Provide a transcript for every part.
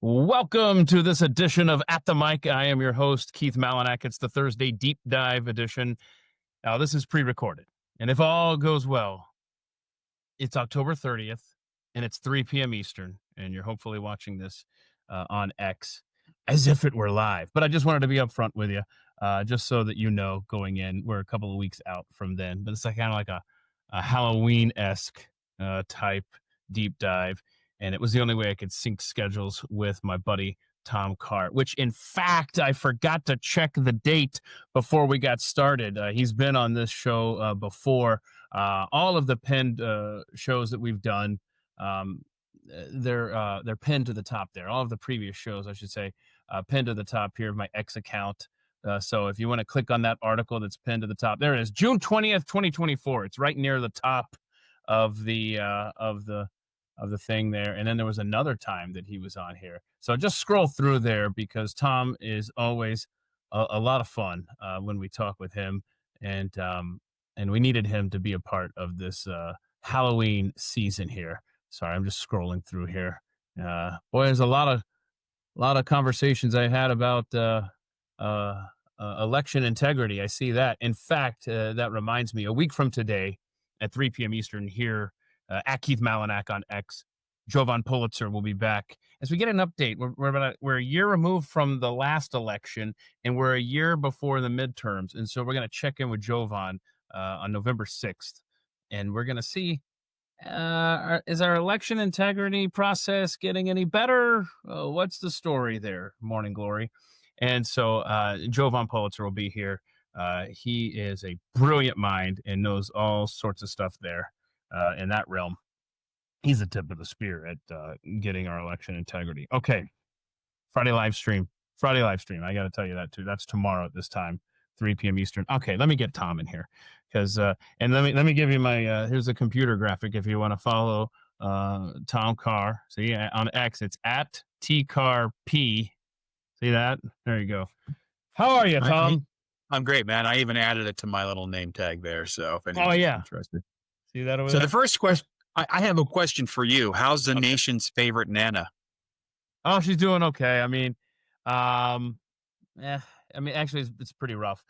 Welcome to this edition of At the Mic. I am your host, Keith Malinak. It's the Thursday Deep Dive edition. Now, this is pre-recorded, and if all goes well, it's October 30th, and it's 3 p.m. Eastern, and you're hopefully watching this on X as if it were live. But I just wanted to be upfront with you, just so that you know going in. We're a couple of weeks out from then, but it's kind of like a Halloween-esque type deep dive. And it was the only way I could sync schedules with my buddy Tom Carr, which in fact, I forgot to check the date before we got started. He's been on this show before. All of the pinned shows that we've done, they're pinned to the top there. All of the previous shows, I should say, pinned to the top here of my X account. So if you want to click on that article that's pinned to the top, there it is, June 20th, 2024. It's right near the top of the thing there. And then there was another time that he was on here. So just scroll through there because Tom is always a lot of fun when we talk with him. And we needed him to be a part of this Halloween season here. Sorry, I'm just scrolling through here. Boy, there's a lot of conversations I had about election integrity. I see that. In fact, that reminds me, a week from today at 3 p.m. Eastern here, at Keith Malinak on X, Jovan Pulitzer will be back as we get an update. We're a year removed from the last election, and we're a year before the midterms, and so we're going to check in with Jovan on November 6th, and we're going to see is our election integrity process getting any better? What's the story there, Morning Glory? And so Jovan Pulitzer will be here. He is a brilliant mind and knows all sorts of stuff there. In that realm. He's the tip of the spear at getting our election integrity. Okay. Friday live stream. I got to tell you that too. That's tomorrow at this time, 3 p.m. Eastern. Okay, let me get Tom in here because and let me give you my here's a computer graphic if you want to follow Tom Carr. See on X, it's at TCarP. See that? There you go. How are you, Tom? I'm great, man. I even added it to my little name tag there. So if anyone's interested. See that over there? So the first question, I have a question for you. How's the nation's favorite Nana? Oh, she's doing okay. I mean, actually, it's pretty rough.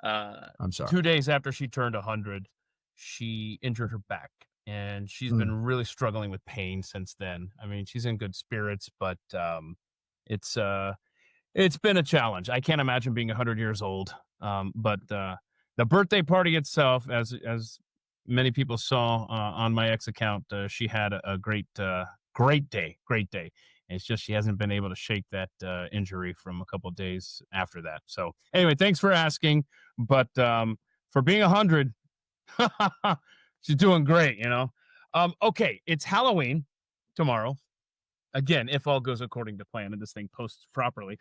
I'm sorry. 2 days after she turned 100, she injured her back, and she's been really struggling with pain since then. I mean, she's in good spirits, but it's been a challenge. I can't imagine being 100 years old. But the birthday party itself, as many people saw on my X account, she had a great day. And it's just she hasn't been able to shake that injury from a couple of days after that. So anyway, thanks for asking. But for being 100, she's doing great, you know. Okay, it's Halloween tomorrow. Again, if all goes according to plan and this thing posts properly.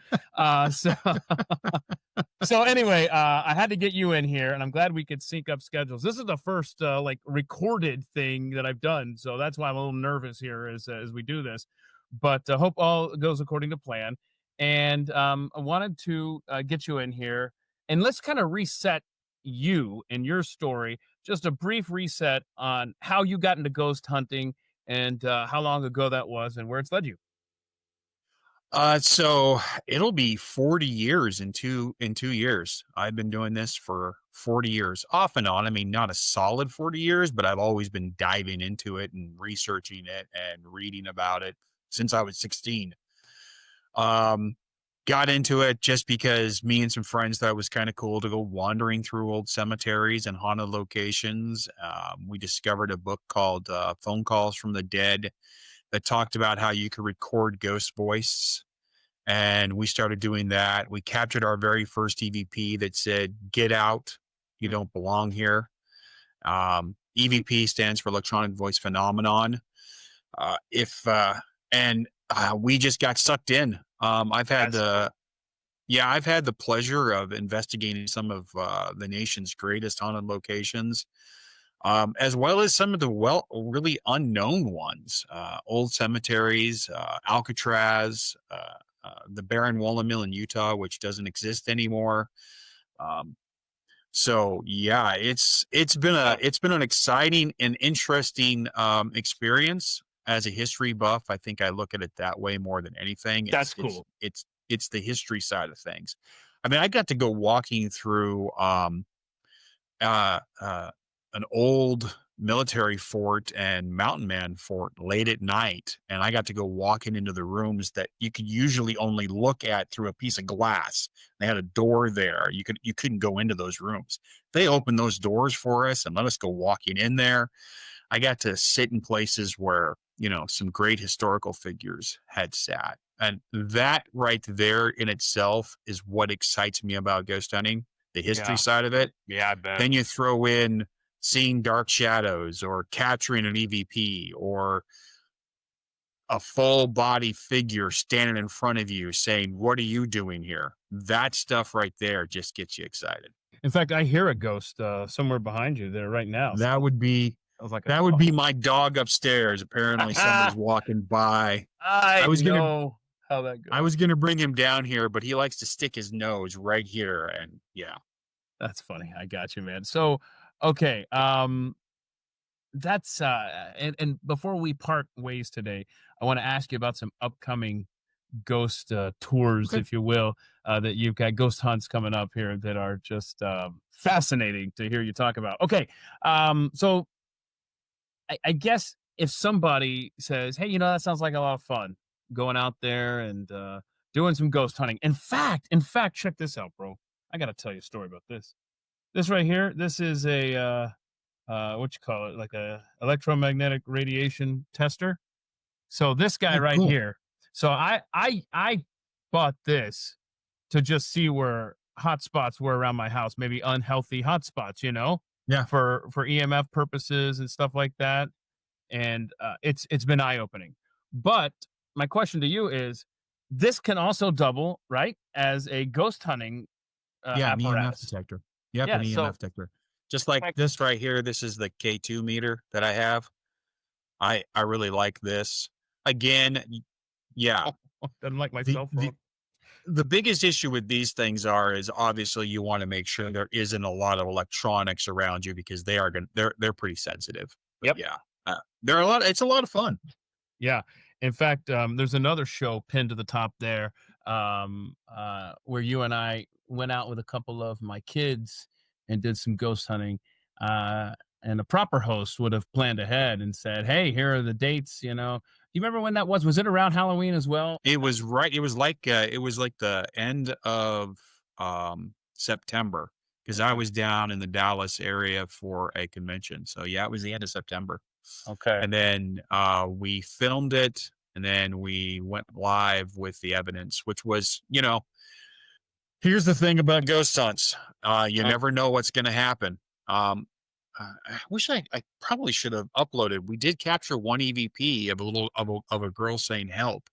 So anyway, I had to get you in here, and I'm glad we could sync up schedules. This is the first recorded thing that I've done, so that's why I'm a little nervous here as we do this. But I hope all goes according to plan. And I wanted to get you in here, and let's kind of reset you and your story. Just a brief reset on how you got into ghost hunting and how long ago that was and where it's led you. So it'll be 40 years in two years. I've been doing this for 40 years, off and on. I mean, not a solid 40 years, but I've always been diving into it and researching it and reading about it since I was 16. Got into it just because me and some friends thought it was kind of cool to go wandering through old cemeteries and haunted locations. We discovered a book called Phone Calls from the Dead that talked about how you could record ghost voice. And we started doing that. We captured our very first EVP that said, "Get out, you don't belong here." EVP stands for Electronic Voice Phenomenon. We just got sucked in. I've had the pleasure of investigating some of the nation's greatest haunted locations. As well as some of the really unknown ones, old cemeteries, Alcatraz, the Barren Wallen Mill in Utah, which doesn't exist anymore. So yeah, it's been an exciting and interesting experience. as a history buff, I think I look at it that way more than anything. That's cool. It's the history side of things. I mean, I got to go walking through uh, uh, an old military fort and mountain man fort late at night, and I got to go walking into the rooms that you could usually only look at through a piece of glass. They had a door there. You couldn't go into those rooms. They opened those doors for us and let us go walking in there. I got to sit in places where, some great historical figures had sat. And that right there in itself is what excites me about ghost hunting, the history side of it. Yeah, I bet. Then you throw in seeing dark shadows or capturing an EVP or a full body figure standing in front of you saying, "What are you doing here?" That stuff right there just gets you excited. In fact, I hear a ghost somewhere behind you there right now. That would be my dog upstairs. Apparently somebody's walking by. I know how that goes. I was going to bring him down here, but he likes to stick his nose right here. And yeah. That's funny. I got you, man. So, okay. That's and before we part ways today, I want to ask you about some upcoming ghost tours, if you will, that you've got ghost hunts coming up here that are just fascinating to hear you talk about. Okay. So I guess if somebody says, "Hey, that sounds like a lot of fun, going out there and doing some ghost hunting." In fact, check this out, bro. I got to tell you a story about this. This right here, this is a what you call it, like a electromagnetic radiation tester. So this guy right here. So I bought this to just see where hotspots were around my house, maybe unhealthy hotspots, Yeah. for EMF purposes and stuff like that. And it's been eye-opening. But my question to you is, this can also double, right, as a ghost hunting an apparatus. EMF detector. Yep, an EMF detector. Just like this right here. This is the K2 meter that I have. I really like this. Again, yeah. Doesn't like my cell phone. The biggest issue with these things is obviously you want to make sure there isn't a lot of electronics around you because they're pretty sensitive. But yeah. It's a lot of fun. Yeah. In fact, there's another show pinned to the top there where you and I went out with a couple of my kids and did some ghost hunting. And a proper host would have planned ahead and said, "Hey, here are the dates." Do you remember when that was? Was it around Halloween as well? It was right. It was like the end of September because I was down in the Dallas area for a convention. So yeah, it was the end of September. Okay. And then we filmed it, and then we went live with the evidence, which was, here's the thing about ghost hunts. You never know what's going to happen. I wish I probably should have uploaded. We did capture one EVP of a girl saying help.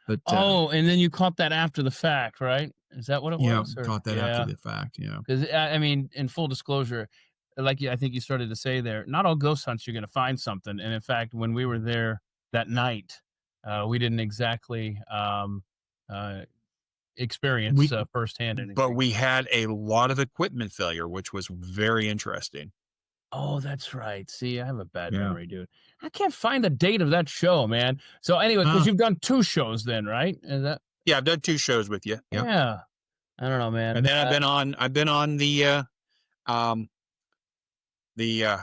But and then you caught that after the fact, right? Is that what it was? Yeah, caught that after the fact. Yeah. Because I mean, in full disclosure, like I think you started to say there, not all ghost hunts you're going to find something. And in fact, when we were there that night, we didn't exactly experience firsthand anything. But we had a lot of equipment failure, which was very interesting. Oh, that's right. See, I have a bad memory, dude. I can't find the date of that show, man. So anyway, because you've done 2 shows then, right? Is that? Yeah, I've done 2 shows with you. Yep. Yeah. I don't know, man. And then I've been on the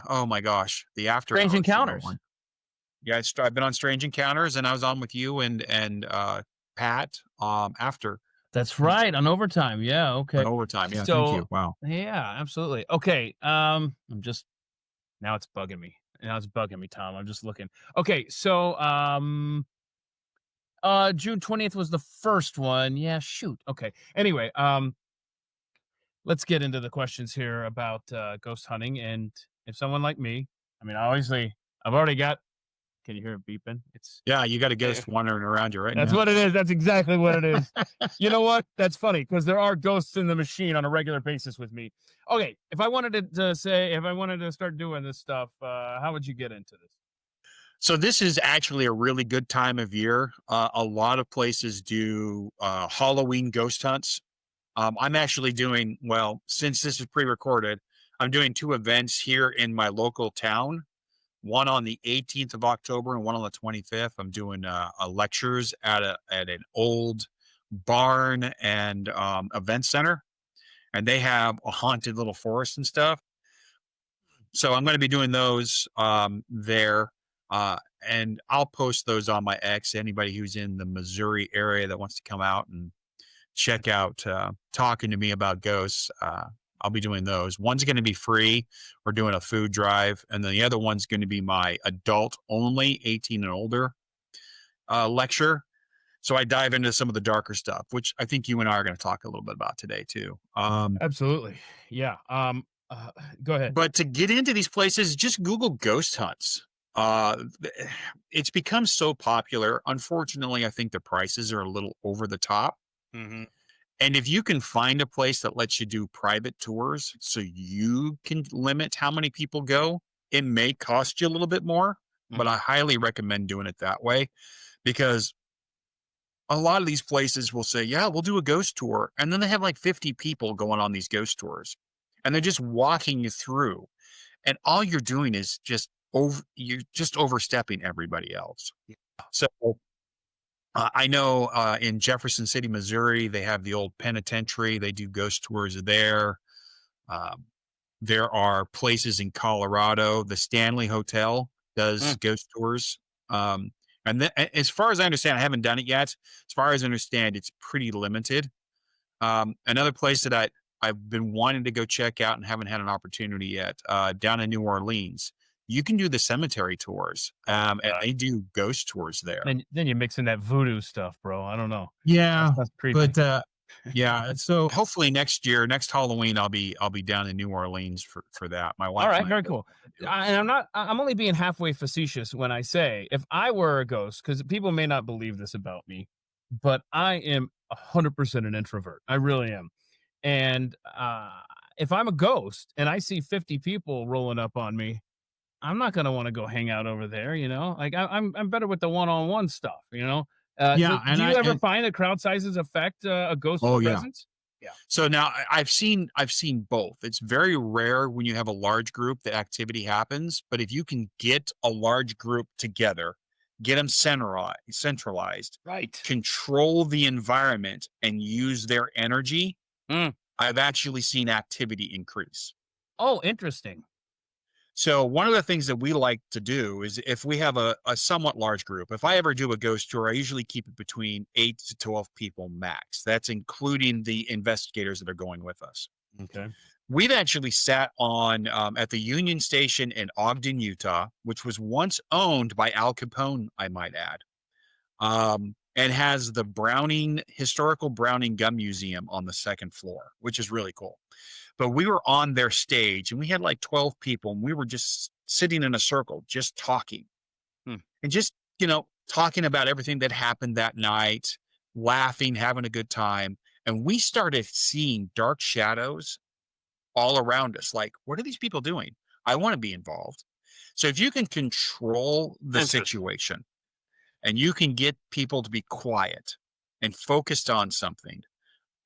oh my gosh, the After Strange Encounters. Yeah, I've been on Strange Encounters, and I was on with you and Pat after. That's right, on Overtime. Yeah, okay. On Overtime, yeah. So, thank you. Wow. Yeah, absolutely. Okay, I'm just now it's bugging me. Now it's bugging me, Tom. I'm just looking. Okay, so June 20th was the first one. Yeah, shoot. Okay. Anyway, let's get into the questions here about ghost hunting. And if someone like me, I mean, obviously, I've already got. Can you hear it beeping? You got a ghost wandering around you right now. That's what it is. That's exactly what it is. You know what? That's funny because there are ghosts in the machine on a regular basis with me. Okay, if I wanted to start doing this stuff, how would you get into this? So this is actually a really good time of year. A lot of places do Halloween ghost hunts. I'm actually doing, since this is pre-recorded, I'm doing 2 events here in my local town. one on the 18th of October and one on the 25th. I'm doing lectures at an old barn and event center, and they have a haunted little forest and stuff. So I'm going to be doing those there, and I'll post those on my X. Anybody who's in the Missouri area that wants to come out and check out talking to me about ghosts, I'll be doing those. One's going to be free. We're doing a food drive, and then the other one's going to be my adult only, 18 and older lecture. So I dive into some of the darker stuff, which I think you and I are going to talk a little bit about today too. Absolutely. Yeah. Go ahead. But to get into these places, just Google ghost hunts. It's become so popular. Unfortunately, I think the prices are a little over the top. Mm-hmm. And if you can find a place that lets you do private tours so you can limit how many people go, it may cost you a little bit more, but I highly recommend doing it that way, because a lot of these places will say, yeah, we'll do a ghost tour. And then they have like 50 people going on these ghost tours, and they're just walking you through. And all you're doing is you're just overstepping everybody else. Yeah. So I know in Jefferson City, Missouri, they have the old penitentiary. They do ghost tours there. There are places in Colorado. The Stanley Hotel does ghost tours. And as far as I understand, I haven't done it yet. As far as I understand, it's pretty limited. Another place that I've been wanting to go check out and haven't had an opportunity yet, down in New Orleans. You can do the cemetery tours, and they do ghost tours there. Then you mix in that voodoo stuff, bro. I don't know. Yeah, That's creepy. but yeah. So hopefully next Halloween, I'll be down in New Orleans for that. My wife. All right, very cool. And I'm only being halfway facetious when I say, if I were a ghost, because people may not believe this about me, but I am 100% an introvert. I really am. And if I'm a ghost and I see 50 people rolling up on me, I'm not going to want to go hang out over there, like I'm better with the one-on-one stuff, Yeah. Do you ever find that crowd sizes affect a ghost presence? Yeah. So now I've seen both. It's very rare when you have a large group that activity happens, but if you can get a large group together, get them centralized, right, control the environment and use their energy, I've actually seen activity increase. Oh, interesting. So one of the things that we like to do is, if we have a somewhat large group, if I ever do a ghost tour, I usually keep it between 8 to 12 people max. That's including the investigators that are going with us. Okay. We've actually sat on at the Union Station in Ogden, Utah, which was once owned by Al Capone, I might add, and has the historical Browning Gun Museum on the second floor, which is really cool. But we were on their stage and we had like 12 people, and we were just sitting in a circle, just talking and just, talking about everything that happened that night, laughing, having a good time. And we started seeing dark shadows all around us. Like, what are these people doing? I want to be involved. So if you can control the situation and you can get people to be quiet and focused on something,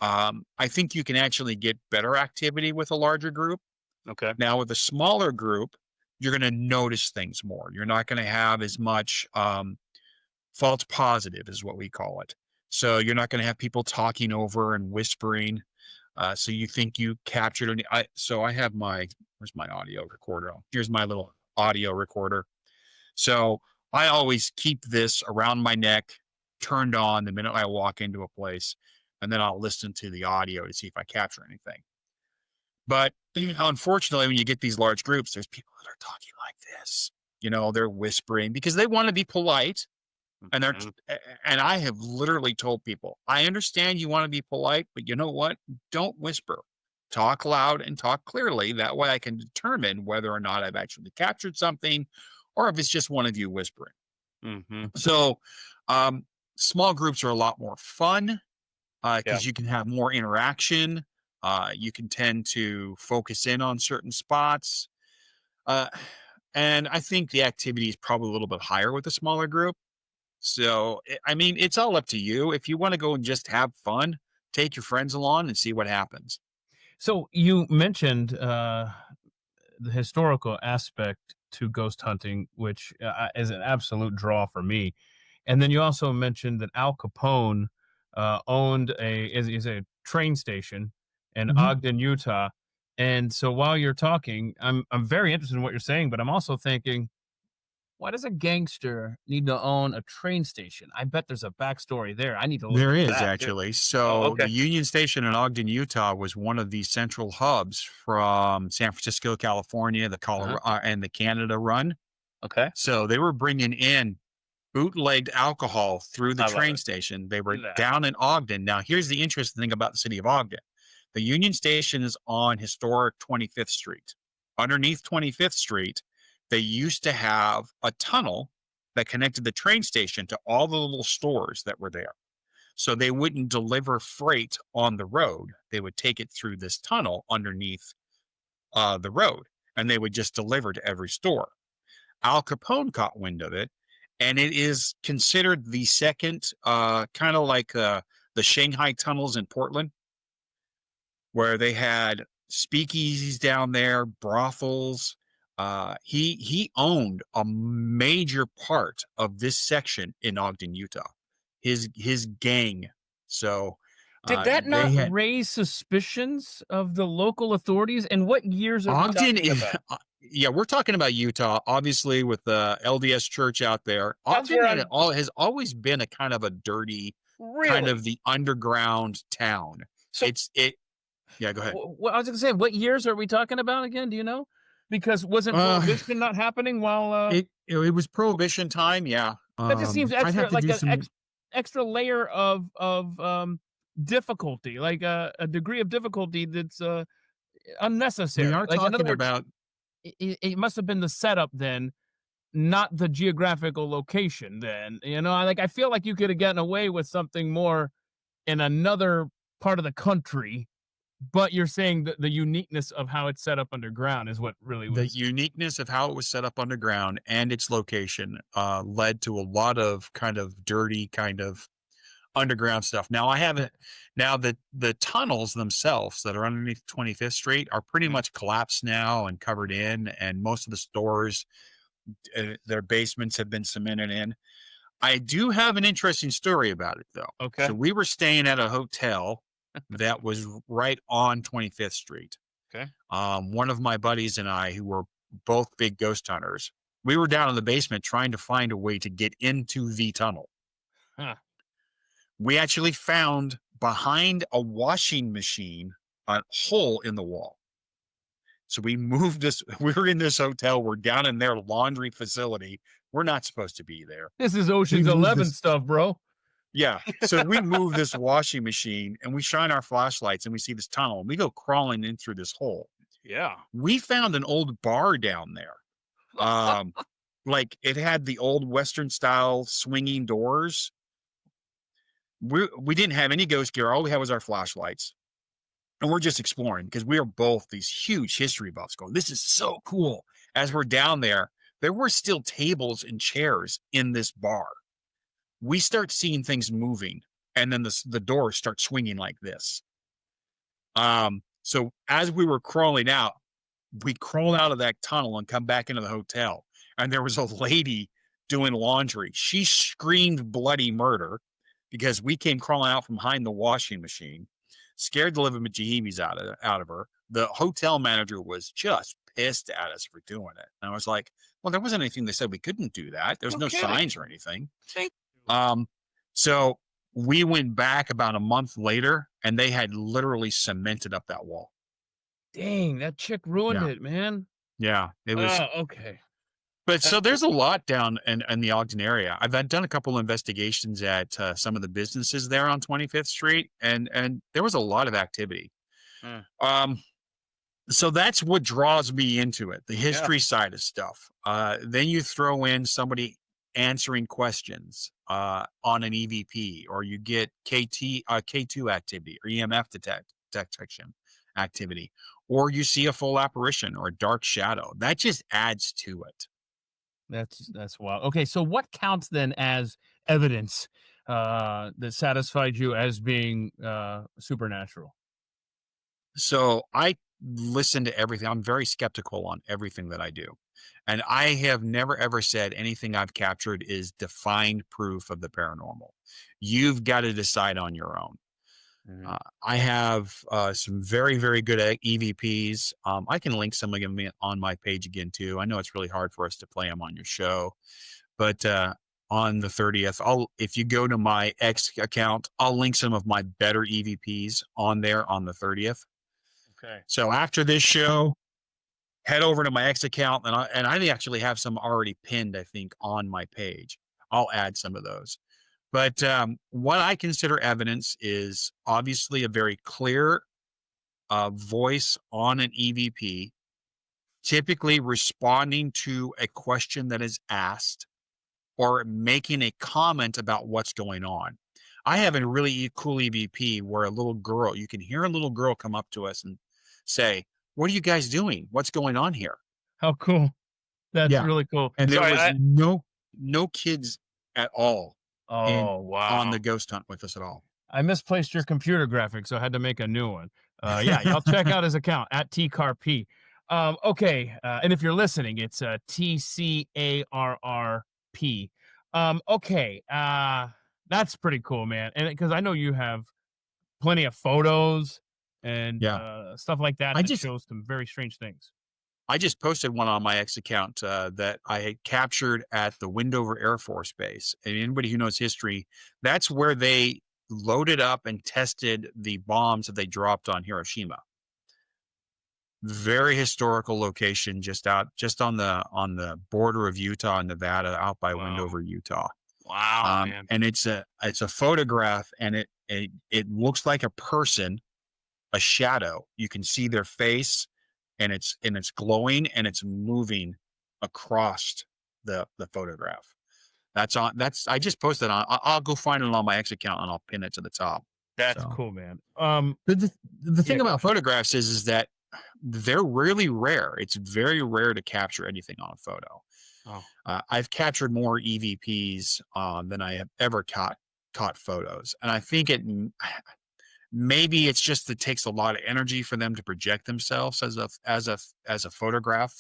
I think you can actually get better activity with a larger group. Okay. Now, with a smaller group, you're going to notice things more. You're not going to have as much false positive, is what we call it. So you're not going to have people talking over and whispering. So you think you captured it. So I have where's my audio recorder? Here's my little audio recorder. So I always keep this around my neck, turned on the minute I walk into a place. And then I'll listen to the audio to see if I capture anything. But unfortunately, when you get these large groups, there's people that are talking like this. They're whispering because they want to be polite. And I have literally told people, I understand you want to be polite, but you know what? Don't whisper. Talk loud and talk clearly. That way I can determine whether or not I've actually captured something, or if it's just one of you whispering. So small groups are a lot more fun. Because you can have more interaction. You can tend to focus in on certain spots. And I think the activity is probably a little bit higher with a smaller group. So, it's all up to you. If you want to go and just have fun, take your friends along and see what happens. So you mentioned the historical aspect to ghost hunting, which is an absolute draw for me. And then you also mentioned that Al Capone owned is a train station in Mhm. Ogden, Utah. And so while you're talking, I'm very interested in what you're saying, but I'm also thinking, why does a gangster need to own a train station? I bet there's a backstory there. I need to look There into is that too. actually. Oh, So okay. the Union Station in Ogden, Utah was one of the central hubs from San Francisco, California, the Uh-huh. Colorado and the Canada run. Okay. So they were bringing in bootlegged alcohol through the I love train it. station. They were Look at that. down in Ogden. Now, here's the interesting thing about the city of Ogden. The Union Station is on historic 25th Street. Underneath 25th Street, they used to have a tunnel that connected the train station to all the little stores that were there. So they wouldn't deliver freight on the road. They would take it through this tunnel underneath the road, and they would just deliver to every store. Al Capone caught wind of it, and it is considered the second, kind of like the Shanghai tunnels in Portland, where they had speakeasies down there, brothels. He owned a major part of this section in Ogden, Utah. His gang. So Did that they not had raise suspicions of the local authorities? And what years are we Ogden. talking about? Yeah, we're talking about Utah, obviously with the LDS Church out there. That's Ogden where had I'm has always been a kind of a dirty, kind really. of the underground town. So It. Yeah, go ahead. I was gonna say, what years are we talking about again? Do you know? Because wasn't Uh, prohibition not happening while it was Prohibition time. Yeah. that just seems I'd have extra to like do an some. extra layer of difficulty, like a degree of difficulty that's We unnecessary. are Like in other talking words, about. it must have been the setup then, not the geographical location then. Like I feel like you could have gotten away with something more in another part of the country, but you're saying that the uniqueness of how it's set up underground is what really The was. uniqueness of how it was set up underground and its location led to a lot of kind of dirty, kind of underground stuff. Now I haven't. Now the tunnels themselves that are underneath 25th Street are pretty Mm. much collapsed now and covered in, and most of the stores, their basements have been cemented in. I do have an interesting story about it though. Okay. So we were staying at a hotel that was right on 25th Street. Okay. One of my buddies and I, who were both big ghost hunters, we were down in the basement trying to find a way to get into the tunnel. Huh. We actually found behind a washing machine a hole in the wall. So we moved this. We were in this hotel. We're down in their laundry facility. We're not supposed to be there. This is We Ocean's moved 11 this. stuff, bro. Yeah. So we move this washing machine and we shine our flashlights and we see this tunnel and we go crawling in through this hole. Yeah. We found an old bar down there. Like it had the old Western style swinging doors. We didn't have any ghost gear. All we had was our flashlights. And we're just exploring because we are both these huge history buffs going, this is so cool. As we're down there, there were still tables and chairs in this bar. We start seeing things moving, and then the doors start swinging like this. So as we were crawling out, we crawled out of that tunnel and come back into the hotel. And there was a lady doing laundry. She screamed bloody murder because we came crawling out from behind the washing machine, scared the living bejeebies out of her. The hotel manager was just pissed at us for doing it. And I was like, well, there wasn't anything that said we couldn't do that. There's no kidding. signs or anything. Thank So we went back about a month later and they had literally cemented up that wall. Dang, that chick ruined Yeah. it, man. Yeah. It was, Okay. but so there's a lot down in the Ogden area. I've done a couple investigations at some of the businesses there on 25th Street, and there was a lot of activity. So that's what draws me into it, the history side of stuff. Then you throw in somebody answering questions on an EVP, or you get K2 activity or EMF detection activity, or you see a full apparition or a dark shadow. That just adds to it. That's wild. Okay, so what counts then as evidence that satisfied you as being supernatural? So I listen to everything. I'm very skeptical on everything that I do. And I have never ever said anything I've captured is defined proof of the paranormal. You've got to decide on your own. Mhm. I have some very, very good EVPs. I can link some of them on my page again, too. I know it's really hard for us to play them on your show, but on the 30th, if you go to my X account, I'll link some of my better EVPs on there on the 30th. Okay. So after this show, head over to my X account, and I actually have some already pinned, I think, on my page. I'll add some of those. But what I consider evidence is obviously a very clear voice on an EVP, typically responding to a question that is asked or making a comment about what's going on. I have a really cool EVP where a little girl, you can hear a little girl come up to us and say, "What are you guys doing? What's going on here?" How cool. That's Yeah. really cool. And there Sorry, was I no kids at all in Oh, on wow. the ghost hunt with us at all. I misplaced your computer graphics, so I had to make a new one. Yeah, y'all check out his account at TCarP. Okay, and if you're listening, it's TCARRP. Okay, that's pretty cool, man. And because I know you have plenty of photos and Yeah. stuff like that I that just shows some very strange things. I just posted one on my X account that I had captured at the Wendover Air Force Base. And anybody who knows history, that's where they loaded up and tested the bombs that they dropped on Hiroshima. Very historical location, just on the border of Utah and Nevada, out by Wow. Wendover, Utah. Wow, man. And it's a photograph, and it looks like a person, a shadow. You can see their face, and it's glowing, and it's moving across the photograph. That's I just posted on. I'll go find it on my X account, and I'll pin it to the top. That's So cool, man. the Yeah, thing go about ahead. photographs is that they're really rare. It's very rare to capture anything on a photo. Oh, I've captured more EVPs than I have ever caught photos, and I think maybe it's just it takes a lot of energy for them to project themselves as a photograph,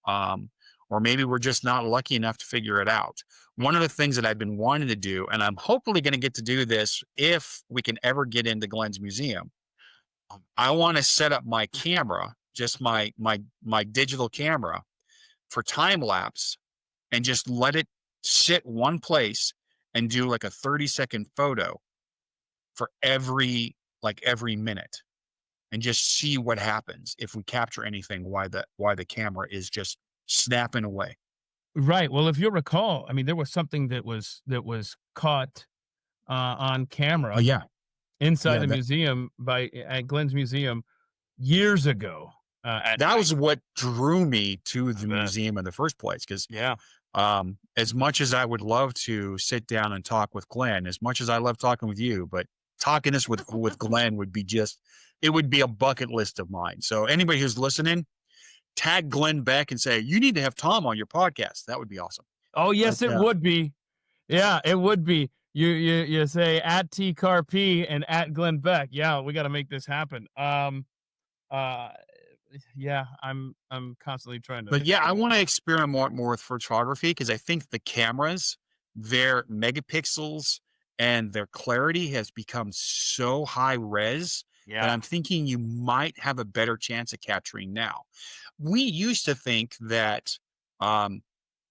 um, or maybe we're just not lucky enough to figure it out. One of the things that I've been wanting to do, and I'm hopefully going to get to do this if we can ever get into Glenn's museum. I want to set up my camera, just my digital camera, for time lapse, and just let it sit one place and do like a 30-second photo for every minute, and just see what happens if we capture anything, why the camera is just snapping away. right. Well, if you'll recall, I mean, there was something that was caught on Oh camera yeah. inside Yeah, the museum by at Glenn's museum years ago at that night. was what drew me to I the bet. museum in the first place, because Yeah. as much as I would love to sit down and talk with Glenn, as much as I love talking with you, but talking this with Glenn would be it would be a bucket list of mine. So anybody who's listening, tag Glenn back and say, you need to have Tom on your podcast. That would be awesome. Oh, But yes, it would be. Yeah, it would be. You say at TCarP and at Glenn Beck. Yeah, we got to make this happen. Uh, yeah, I'm constantly trying to But yeah, I figure want that to out. experiment more with photography, because I think the cameras, their megapixels and their clarity has become so high res that Yeah. I'm thinking you might have a better chance of capturing now. We used to think that um,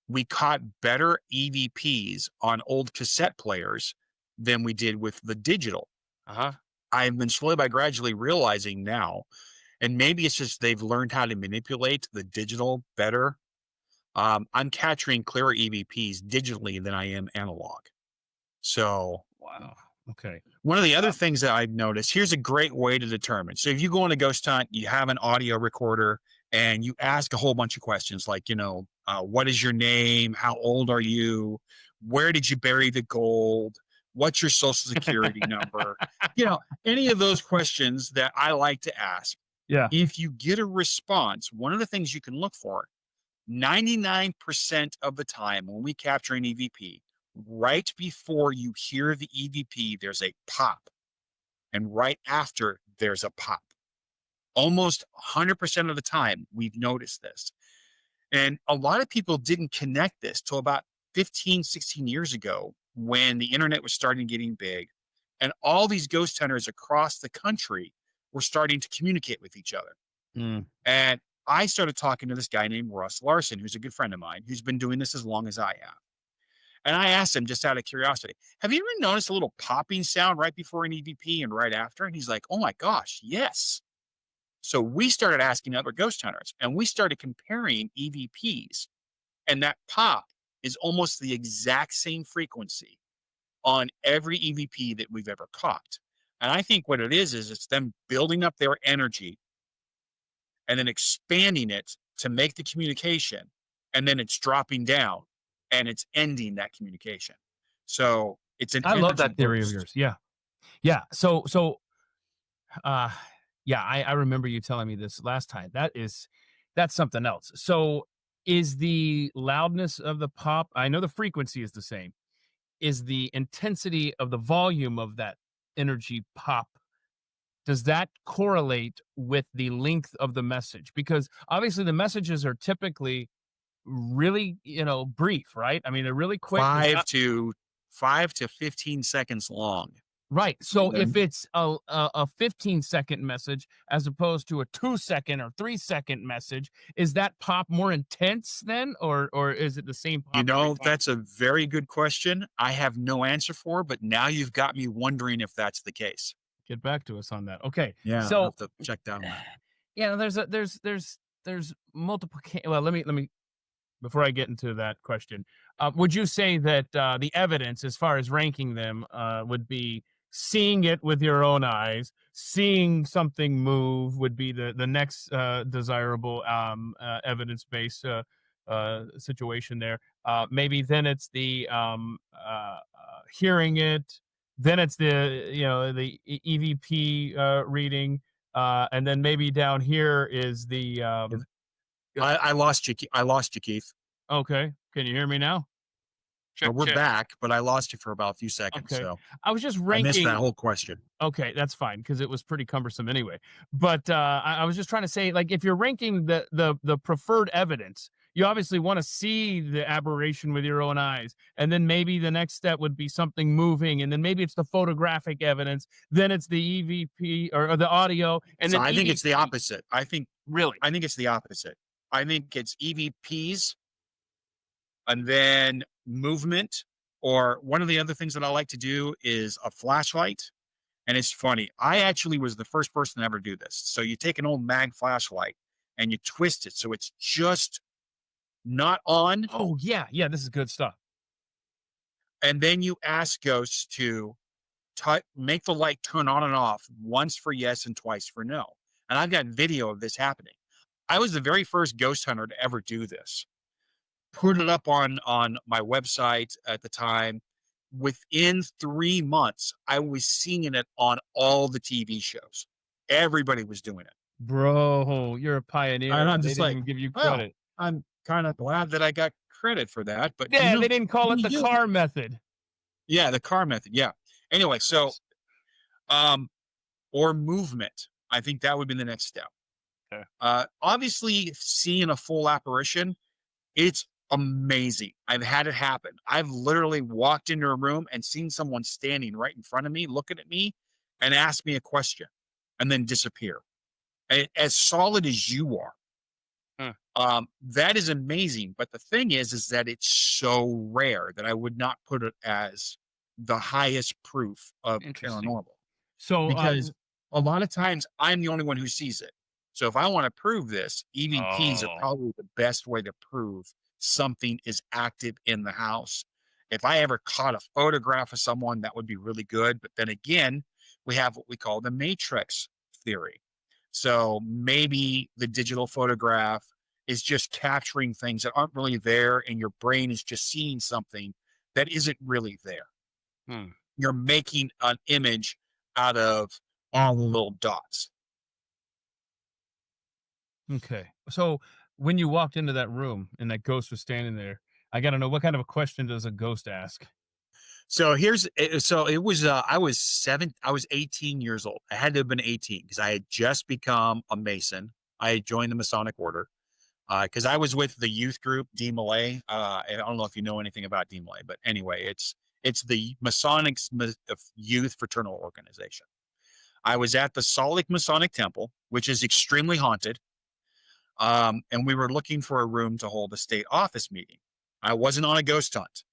we caught better EVPs on old cassette players than we did with the digital. Uh-huh. I've been slowly by gradually realizing now, and maybe it's just they've learned how to manipulate the digital better. I'm capturing clearer EVPs digitally than I am analog. So Wow. Okay. one of the other things that I've noticed, here's a great way to determine. So if you go on a ghost hunt, you have an audio recorder, and you ask a whole bunch of questions like, what is your name? How old are you? Where did you bury the gold? What's your social security number? Any of those questions that I like to ask. Yeah. If you get a response, one of the things you can look for, 99% of the time when we capture an EVP, right before you hear the EVP, there's a pop. And right after, there's a pop. Almost 100% of the time, we've noticed this. And a lot of people didn't connect this till about 15, 16 years ago when the internet was starting getting big. And all these ghost hunters across the country were starting to communicate with each other. Mm. And I started talking to this guy named Russ Larson, who's a good friend of mine, who's been doing this as long as I have. And I asked him just out of curiosity, have you ever noticed a little popping sound right before an EVP and right after? And he's like, oh my gosh, yes. So we started asking other ghost hunters and we started comparing EVPs, and that pop is almost the exact same frequency on every EVP that we've ever caught. And I think what it is it's them building up their energy and then expanding it to make the communication, and then it's dropping down and it's ending that communication. So it's an I love energy that theory of burst. yours. Yeah. Yeah. Uh, yeah, I remember you telling me this last time. That's something else. So is the loudness of the pop, I know the frequency is the same. Is the intensity of the volume of that energy pop, does that correlate with the length of the message? Because obviously the messages are typically really, brief, right? I mean, they're really quick. There's Five not. to 5 to 15 seconds long. Right. So if Mhm. it's a 15-second message as opposed to a 2-second or 3-second message, is that pop more intense then, or is it the same You pop every know, time? that's a very good question. I have no answer for, but now you've got me wondering if that's the case. Get back to us on that. Okay. Yeah, I'll So have to check that one out. yeah, there's multiple. Well, let me before I get into that question, would you say that the evidence, as far as ranking them, would be seeing it with your own eyes, seeing something move would be the next desirable evidence based situation there. Maybe then it's the hearing it, then it's the EVP reading, and then maybe down here is the I lost you. I lost you, Keith. okay. Can you hear me now? Well, Check, we're check. back, but I lost you for about a few seconds, Okay. so I was just I missed that ranking. whole question. Okay, that's fine because it was pretty cumbersome anyway. But I was just trying to say, like, if you're ranking the preferred evidence, you obviously want to see the aberration with your own eyes, and then maybe the next step would be something moving, and then maybe it's the photographic evidence, then it's the EVP or the audio, and So then I think it's the EVP. opposite. I think Really? I think it's the opposite. I think it's EVPs and then movement. Or one of the other things that I like to do is a flashlight. And it's funny. I actually was the first person to ever do this. So you take an old mag flashlight and you twist it so it's just not on, Oh yeah, yeah. This is good stuff. and then you ask ghosts to make the light turn on and off once for yes and twice for no. And I've got video of this happening. I was the very first ghost hunter to ever do this. Put it up on my website at the time. Within 3 months, I was seeing it on all the TV shows. Everybody was doing it. Bro, you're a And pioneer, I'm and they just didn't like, even give you well, credit. I'm kind of glad that I got credit for that. But Yeah, they didn't call what it do the you do? car method. Yeah, the car method. Yeah. Anyway, so um, or movement. I think that would be the next step. Okay. Obviously, seeing a full apparition, it's amazing. I've had it happen. I've literally walked into a room and seen someone standing right in front of me, looking at me, and ask me a question, and then disappear. As solid as you are, Huh. that is amazing. But the thing is that it's so rare that I would not put it as the highest proof of Interesting. paranormal, So, because a lot of times I'm the only one who sees it. So if I want to prove this, EVPs are oh, probably the best way to prove something is active in the house. If I ever caught a photograph of someone, that would be really good. But then again, we have what we call the matrix theory. So maybe the digital photograph is just capturing things that aren't really there, and your brain is just seeing something that isn't really there. hmm. You're making an image out of all the little dots. Okay. So when you walked into that room and that ghost was standing there, I got to know, what kind of a question does a ghost ask? So it was I was 18 years old. I had to have been 18 because I had just become a Mason. I had joined the Masonic order because I was with the youth group D Malay. I don't know if you know anything about D Malay, but anyway, it's the Masonic youth fraternal organization. I was at the Salt Lake Masonic Temple, which is extremely haunted. And we were looking for a room to hold a state office meeting. I wasn't on a ghost hunt.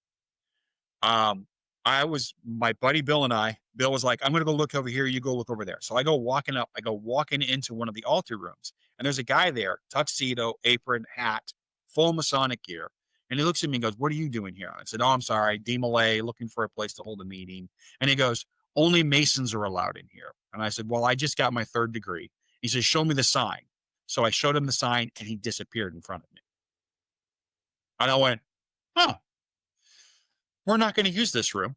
My buddy Bill and Bill was like, I'm going to go look over here. You go look over there. So I go walking into one of the altar rooms, and there's a guy there, tuxedo, apron, hat, full Masonic gear. And he looks at me and goes, what are you doing here? I said, oh, I'm sorry. D Malay, looking for a place to hold a meeting. And he goes, only Masons are allowed in here. And I said, well, I just got my 3rd degree. He says, show me the sign. So I showed him the sign, and he disappeared in front of me. And I went, huh, we're not going to use this room.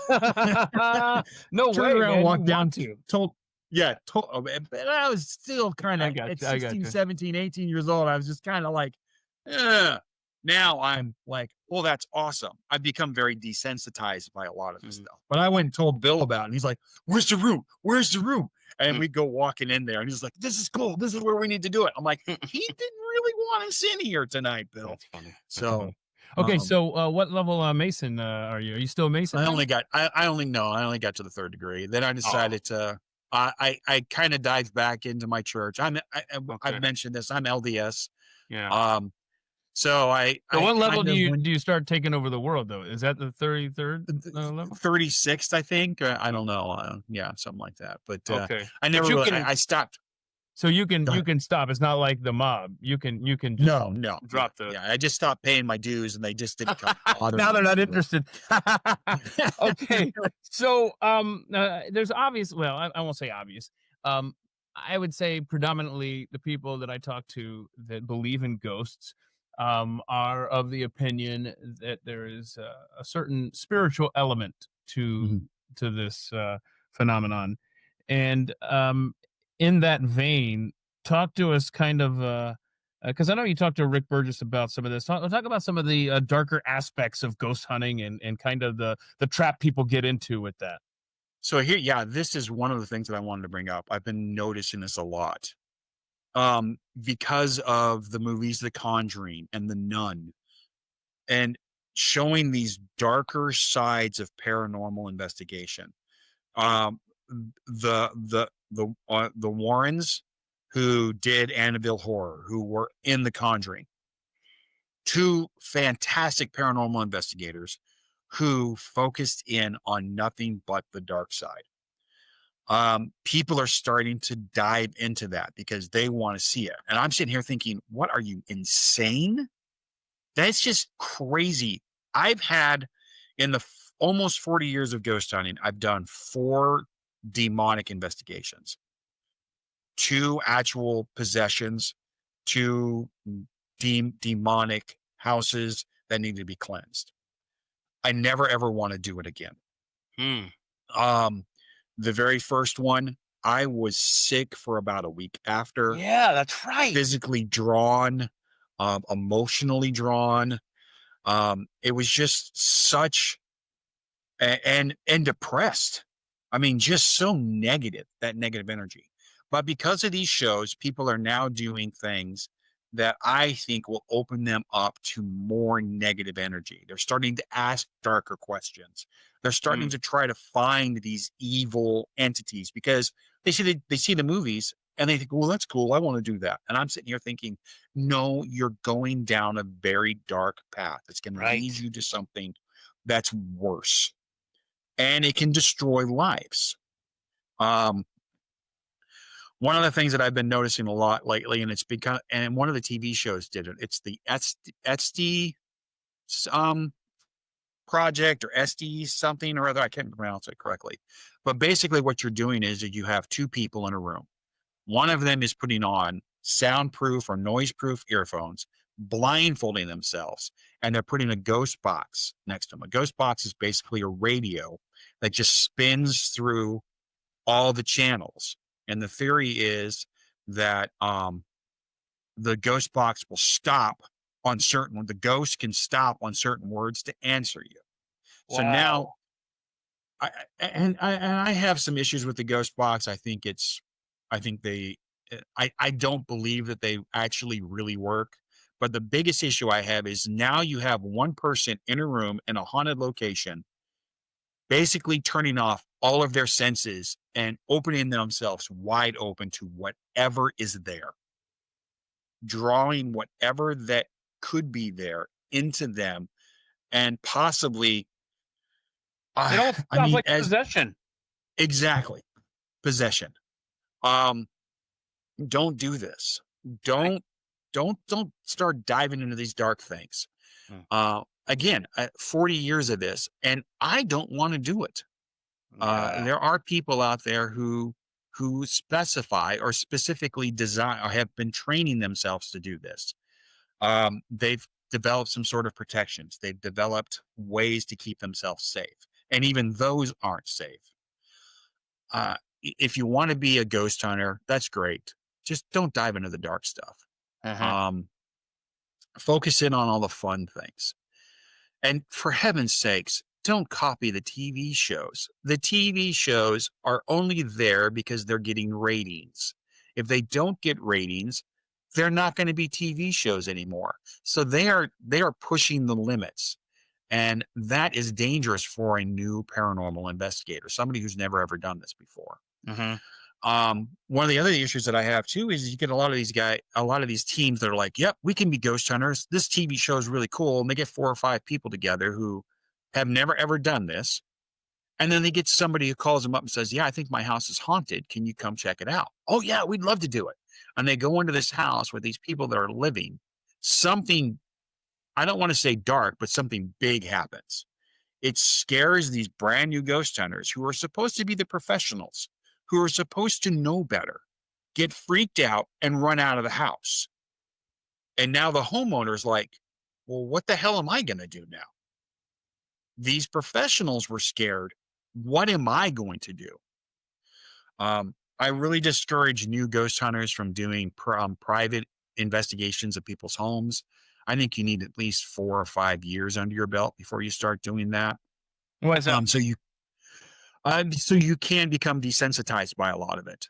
No way, man. Walked down to. but I was still kind of at 16, 17, 18 years old. I was just kind of like, now I'm like, well, that's awesome. I've become very desensitized by a lot of this stuff. But I went and told Bill about it, and he's like, where's the room? Where's the room? And we go walking in there, and he's like, this is cool. This is where we need to do it. I'm like, he didn't really want us in here tonight, Bill. That's funny. So, okay. So what level Mason are you? Are you still a Mason? I only got to the 3rd degree. Then I decided to, I kind of dived back into my church. I've mentioned this. I'm LDS. Yeah. So what level do you start taking over the world though? Is that the 33rd level? 36th, I think. I don't know. Yeah, something like that. But okay. I never. I stopped. So you can stop. It's not like the mob. You can just drop the. Yeah, I just stopped paying my dues, and they just didn't come. Now they're not interested. Okay. So there's obvious. Well, I won't say obvious. I would say predominantly the people that I talk to that believe in ghosts are of the opinion that there is a certain spiritual element to this phenomenon, and in that vein, talk to us kind of because I know you talked to Rick Burgess about some of this. Talk about some of the darker aspects of ghost hunting and kind of the trap people get into with that. So here, this is one of the things that I wanted to bring up. I've been noticing this a lot. Because of the movies The Conjuring and The Nun, and showing these darker sides of paranormal investigation. The Warrens, who did Annabelle Horror, who were in The Conjuring, 2 fantastic paranormal investigators who focused in on nothing but the dark side. People are starting to dive into that because they want to see it. And I'm sitting here thinking, what, are you insane? That's just crazy. I've had, in the almost 40 years of ghost hunting, I've done 4 demonic investigations, 2 actual possessions, 2 demonic houses that need to be cleansed. I never, ever want to do it again. The very first one, I was sick for about a week after. Yeah, that's right. Physically drawn, emotionally drawn. It was just such and depressed. I mean, just so negative, that negative energy. But because of these shows, people are now doing things that I think will open them up to more negative energy. They're starting to ask darker questions. They're starting to try to find these evil entities because they see the movies and they think, well, that's cool. I want to do that. And I'm sitting here thinking, no, you're going down a very dark path. It's going to lead you to something that's worse. And it can destroy lives. One of the things that I've been noticing a lot lately, and it's because, and one of the TV shows did it. It's the SD project or SD something or other. I can't pronounce it correctly, but basically what you're doing is that you have 2 people in a room. One of them is putting on soundproof or noise-proof earphones, blindfolding themselves, and they're putting a ghost box next to them. A ghost box is basically a radio that just spins through all the channels. And the theory is that the ghost box will stop on the ghost can stop on certain words to answer you. So now I have some issues with the ghost box. I think they, I don't believe that they actually really work. But the biggest issue I have is now you have one person in a room in a haunted location, basically turning off all of their senses and opening themselves wide open to whatever is there, drawing whatever that could be there into them, and possibly, It all I sounds mean, like as possession. exactly possession. Um, don't do this. I Don't don't start diving into these dark things. Mm. Again, 40 years of this, and I don't want to do it. Yeah. There are people out there who specify or specifically design or have been training themselves to do this. They've developed some sort of protections. They've developed ways to keep themselves safe, and even those aren't safe. If you want to be a ghost hunter, that's great. Just don't dive into the dark stuff. Uh-huh. Um, Focus in on all the fun things. And for heaven's sakes, don't copy the TV shows. The TV shows are only there because they're getting ratings. If they don't get ratings, they're not going to be TV shows anymore. So they are pushing the limits. And that is dangerous for a new paranormal investigator, somebody who's never ever done this before. Uh-huh. One of the other issues that I have too is you get a lot of these teams that are like, yep, we can be ghost hunters. This TV show is really cool. And they get 4 or 5 people together who have never ever done this. And then they get somebody who calls them up and says, yeah, I think my house is haunted. Can you come check it out? Oh yeah, we'd love to do it. And they go into this house with these people that are living. Something, I don't want to say dark, but something big happens. It scares these brand new ghost hunters who are supposed to be the professionals, who are supposed to know better, get freaked out and run out of the house. And now the homeowner's like, well, what the hell am I going to do now? These professionals were scared. What am I going to do? I really discourage new ghost hunters from doing private investigations of people's homes. I think you need at least 4 or 5 years under your belt before you start doing that. What is that? So you can become desensitized by a lot of it.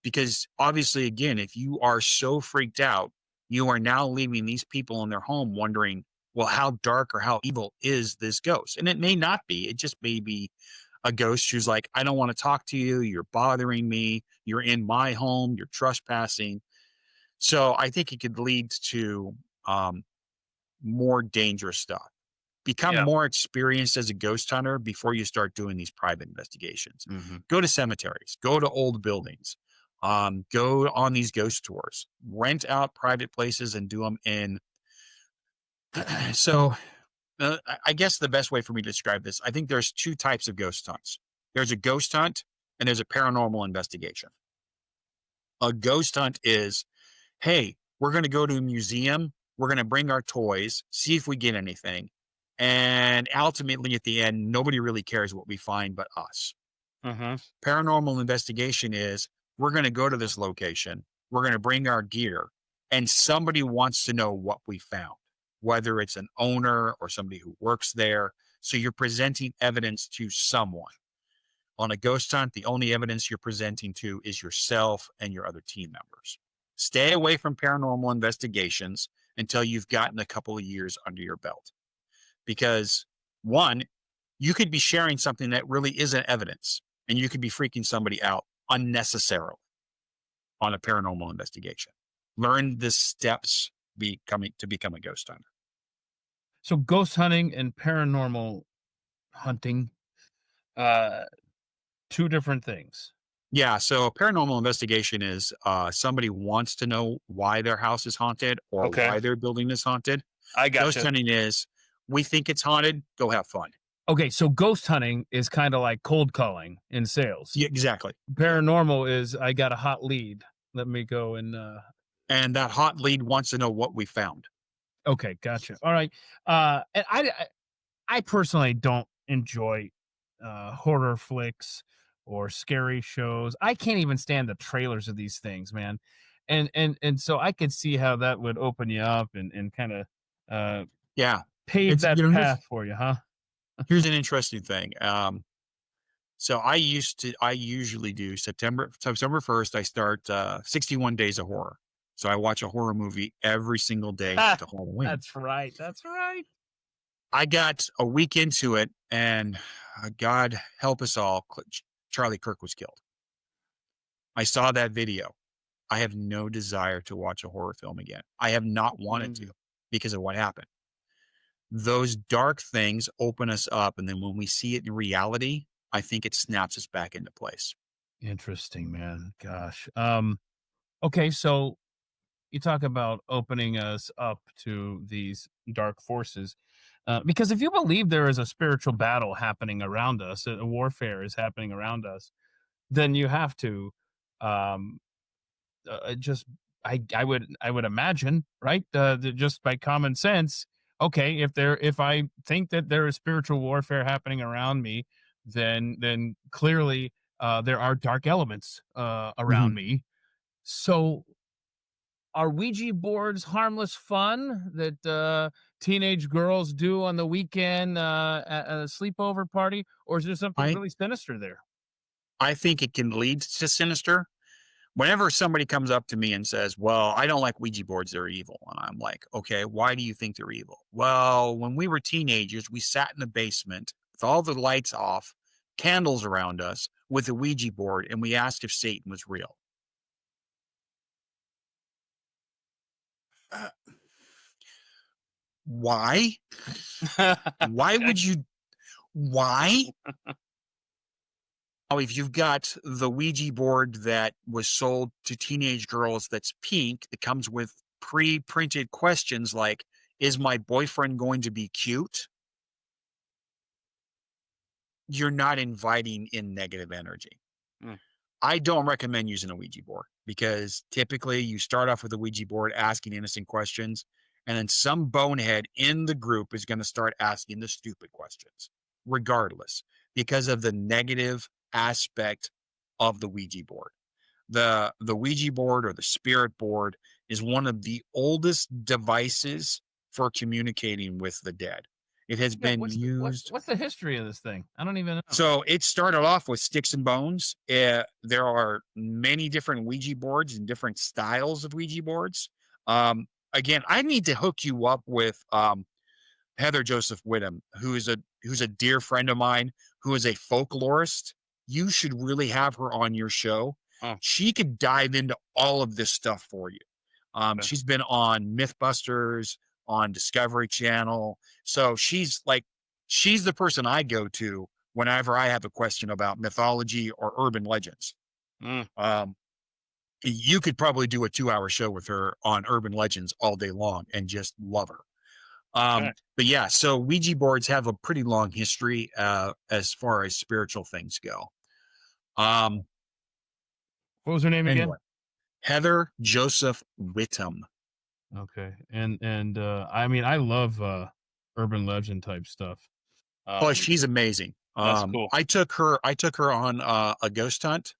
Because obviously, again, if you are so freaked out, you are now leaving these people in their home wondering, well, how dark or how evil is this ghost? And it may not be. It just may be a ghost who's like, I don't want to talk to you. You're bothering me. You're in my home. You're trespassing. So I think it could lead to more dangerous stuff. Become Yeah. more experienced as a ghost hunter before you start doing these private investigations. Mm-hmm. Go to cemeteries, go to old buildings, go on these ghost tours, rent out private places and do them in. So I guess the best way for me to describe this, I think there's 2 types of ghost hunts. There's a ghost hunt and there's a paranormal investigation. A ghost hunt is, hey, we're going to go to a museum. We're going to bring our toys, see if we get anything. And ultimately, at the end, nobody really cares what we find but us. Uh-huh. Paranormal investigation is, we're going to go to this location. We're going to bring our gear. And somebody wants to know what we found, whether it's an owner or somebody who works there. So you're presenting evidence to someone. On a ghost hunt, the only evidence you're presenting to is yourself and your other team members. Stay away from paranormal investigations until you've gotten a couple of years under your belt. Because, one, you could be sharing something that really isn't evidence, and you could be freaking somebody out unnecessarily on a paranormal investigation. Learn the steps to become a ghost hunter. So ghost hunting and paranormal hunting, 2 different things. Yeah, so a paranormal investigation is somebody wants to know why their house is haunted or Okay. why their building is haunted. I Ghost gotcha. hunting is, we think it's haunted, go have fun. Okay, so ghost hunting is kind of like cold calling in sales. Yeah, exactly. Paranormal is, I got a hot lead. Let me go and And that hot lead wants to know what we found. okay, gotcha. All right. And I personally don't enjoy horror flicks or scary shows. I can't even stand the trailers of these things, man. And so I could see how that would open you up and kind of Yeah. pave It's, that you know, path for you, huh? here's an interesting thing. So I usually do September 1st, I start 61 Days of Horror. So I watch a horror movie every single day to Halloween. That's right. That's right. I got a week into it, and God help us all, Charlie Kirk was killed. I saw that video. I have no desire to watch a horror film again. I have not wanted to because of what happened. Those dark things open us up, and then when we see it in reality, I think it snaps us back into place. Interesting, man. Gosh. Okay, so you talk about opening us up to these dark forces. Because if you believe there is a spiritual battle happening around us, a warfare is happening around us, then you have to um, just I would imagine, right? Just by common sense, okay, if I think that there is spiritual warfare happening around me, then clearly there are dark elements around Mhm. me. So are Ouija boards harmless fun that teenage girls do on the weekend at a sleepover party, or is there something I really sinister there? I think it can lead to sinister. Whenever somebody comes up to me and says, "Well, I don't like Ouija boards, they're evil." And I'm like, "Okay, why do you think they're evil?" "Well, when we were teenagers, we sat in the basement with all the lights off, candles around us, with a Ouija board, and we asked if Satan was real." Uh, why? Why would you why? Now, if you've got the Ouija board that was sold to teenage girls that's pink, that comes with pre-printed questions like, "Is my boyfriend going to be cute?" You're not inviting in negative energy. Mm. I don't recommend using a Ouija board because typically you start off with a Ouija board asking innocent questions, and then some bonehead in the group is going to start asking the stupid questions, regardless, because of the negative aspect of the Ouija board. The Ouija board or the spirit board is one of the oldest devices for communicating with the dead. It has Yeah, been used. what's the history of this thing? I don't even know. So it started off with sticks and bones. There are many different Ouija boards and different styles of Ouija boards. Again, I need to hook you up with Heather Joseph Whittam, who's a dear friend of mine, who is a folklorist. You should really have her on your show. Oh, She could dive into all of this stuff for you. okay. She's been on Mythbusters, on Discovery Channel. So she's the person I go to whenever I have a question about mythology or urban legends. Mm, Um, you could probably do a 2-hour show with her on urban legends all day long and just love her. okay. But yeah, so Ouija boards have a pretty long history as far as spiritual things go. Um, What was her name again? anyway, Heather Joseph Whittam. Okay. And I mean, I love urban legend type stuff. Oh, Um, she's amazing. that's cool. I took her on a ghost hunt,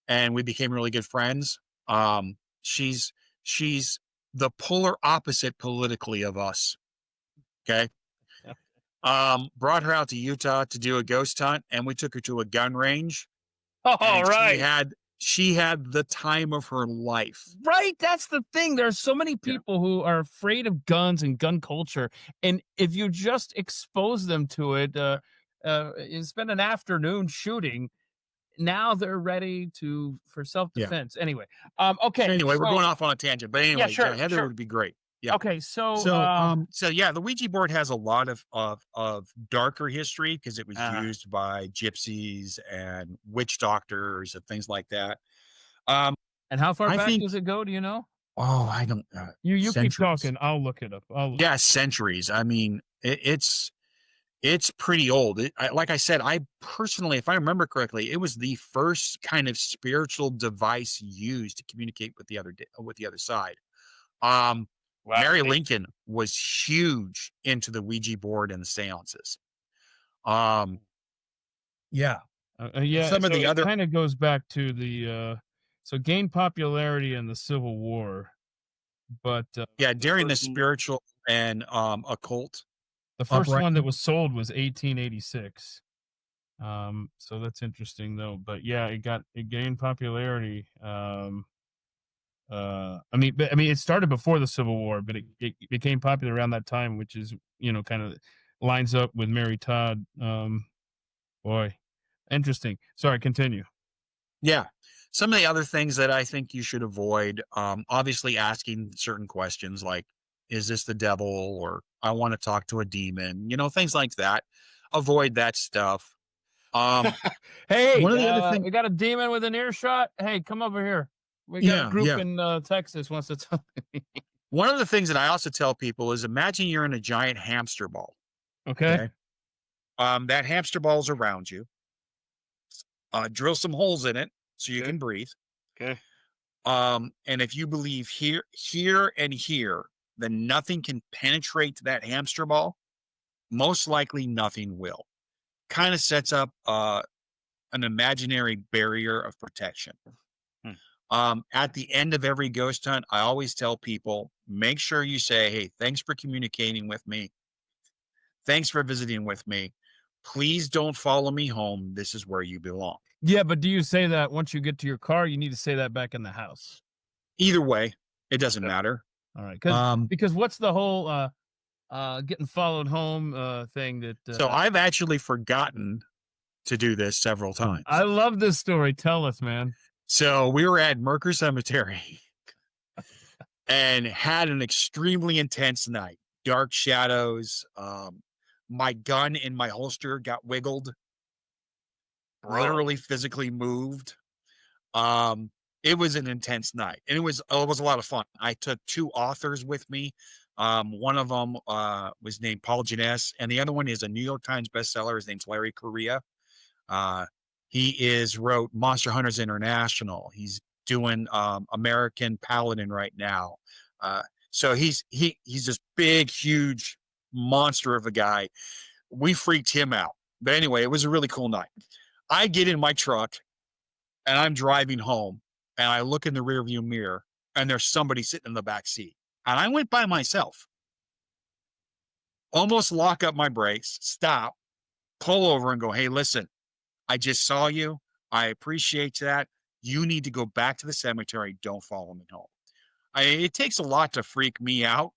and we became really good friends. Um, she's she's the polar opposite politically of us. Okay. Yeah. Brought her out to Utah to do a ghost hunt, and we took her to a gun range, All and she right. had she had the time of her life. Right, that's the thing. There are so many Yeah. people who are afraid of guns and gun culture, and if you just expose them to it, and spend an afternoon shooting, now they're ready to for Yeah. self-defense. Anyway, okay, Anyway, we're so going off on a tangent, but yeah, anyway, yeah, sure, Heather sure. would be great. Yeah. Okay, so, So yeah, the Ouija board has a lot of darker history because it was uh used by gypsies and witch doctors and things like that. Um, and how far I back think, does it go? Do you know? oh, I don't, You keep centuries. talking. I'll look it up. I'll Yeah, centuries. I mean, it's pretty old. Like I said, I personally, if I remember correctly, it was the first kind of spiritual device used to communicate with with the other side. Um, wow. Mary Lincoln was huge into the Ouija board and the seances. Um, yeah. Yeah, Some of so the it other, kind of goes back to the so gained popularity in the Civil War, but yeah, the during the first spiritual and occult the first one that uprising. was sold was 1886. So that's interesting though. But yeah, it gained popularity. I mean, it started before the Civil War, but it became popular around that time, which is, kind of lines up with Mary Todd. Boy, interesting. Sorry, continue. Yeah. Some of the other things that I think you should avoid, obviously asking certain questions like, is this the devil? Or I want to talk to a demon, things like that. Avoid that stuff. Um, Hey, one of the other things, we got a demon with an earshot. Hey, come over here. We got a yeah, group yeah. in Texas wants to talk. One of the things that I also tell people is imagine you're in a giant hamster ball. Okay. Okay. That hamster ball's around you. Drill some holes in it so you can breathe. Okay. And if you believe here, and here, then nothing can penetrate that hamster ball, most likely nothing will. Kind of sets up an imaginary barrier of protection. At the end of every ghost hunt, I always tell people, make sure you say, hey, thanks for communicating with me. Thanks for visiting with me. Please don't follow me home. This is where you belong. Yeah, but do you say that once you get to your car? You need to say that back in the house. Either way, it doesn't matter. All right, because what's the whole getting followed home thing that? So I've actually forgotten to do this several times. I love this story. Tell us, man. So we were at Merker Cemetery and had an extremely intense night. Dark shadows. My gun in my holster got wiggled. Literally physically moved. It was an intense night, and it was a lot of fun. I took 2 authors with me. One of them was named Paul Janess, and the other one is a New York Times bestseller. His name's Larry Correa. He wrote Monster Hunters International. He's doing American Paladin right now. So he's this big, huge monster of a guy. We freaked him out. But anyway, it was a really cool night. I get in my truck and I'm driving home and I look in the rearview mirror and there's somebody sitting in the back seat. And I went by myself. Almost lock up my brakes, stop, pull over and go, hey, listen, I just saw you. I appreciate that. You need to go back to the cemetery. Don't follow me home. It takes a lot to freak me out.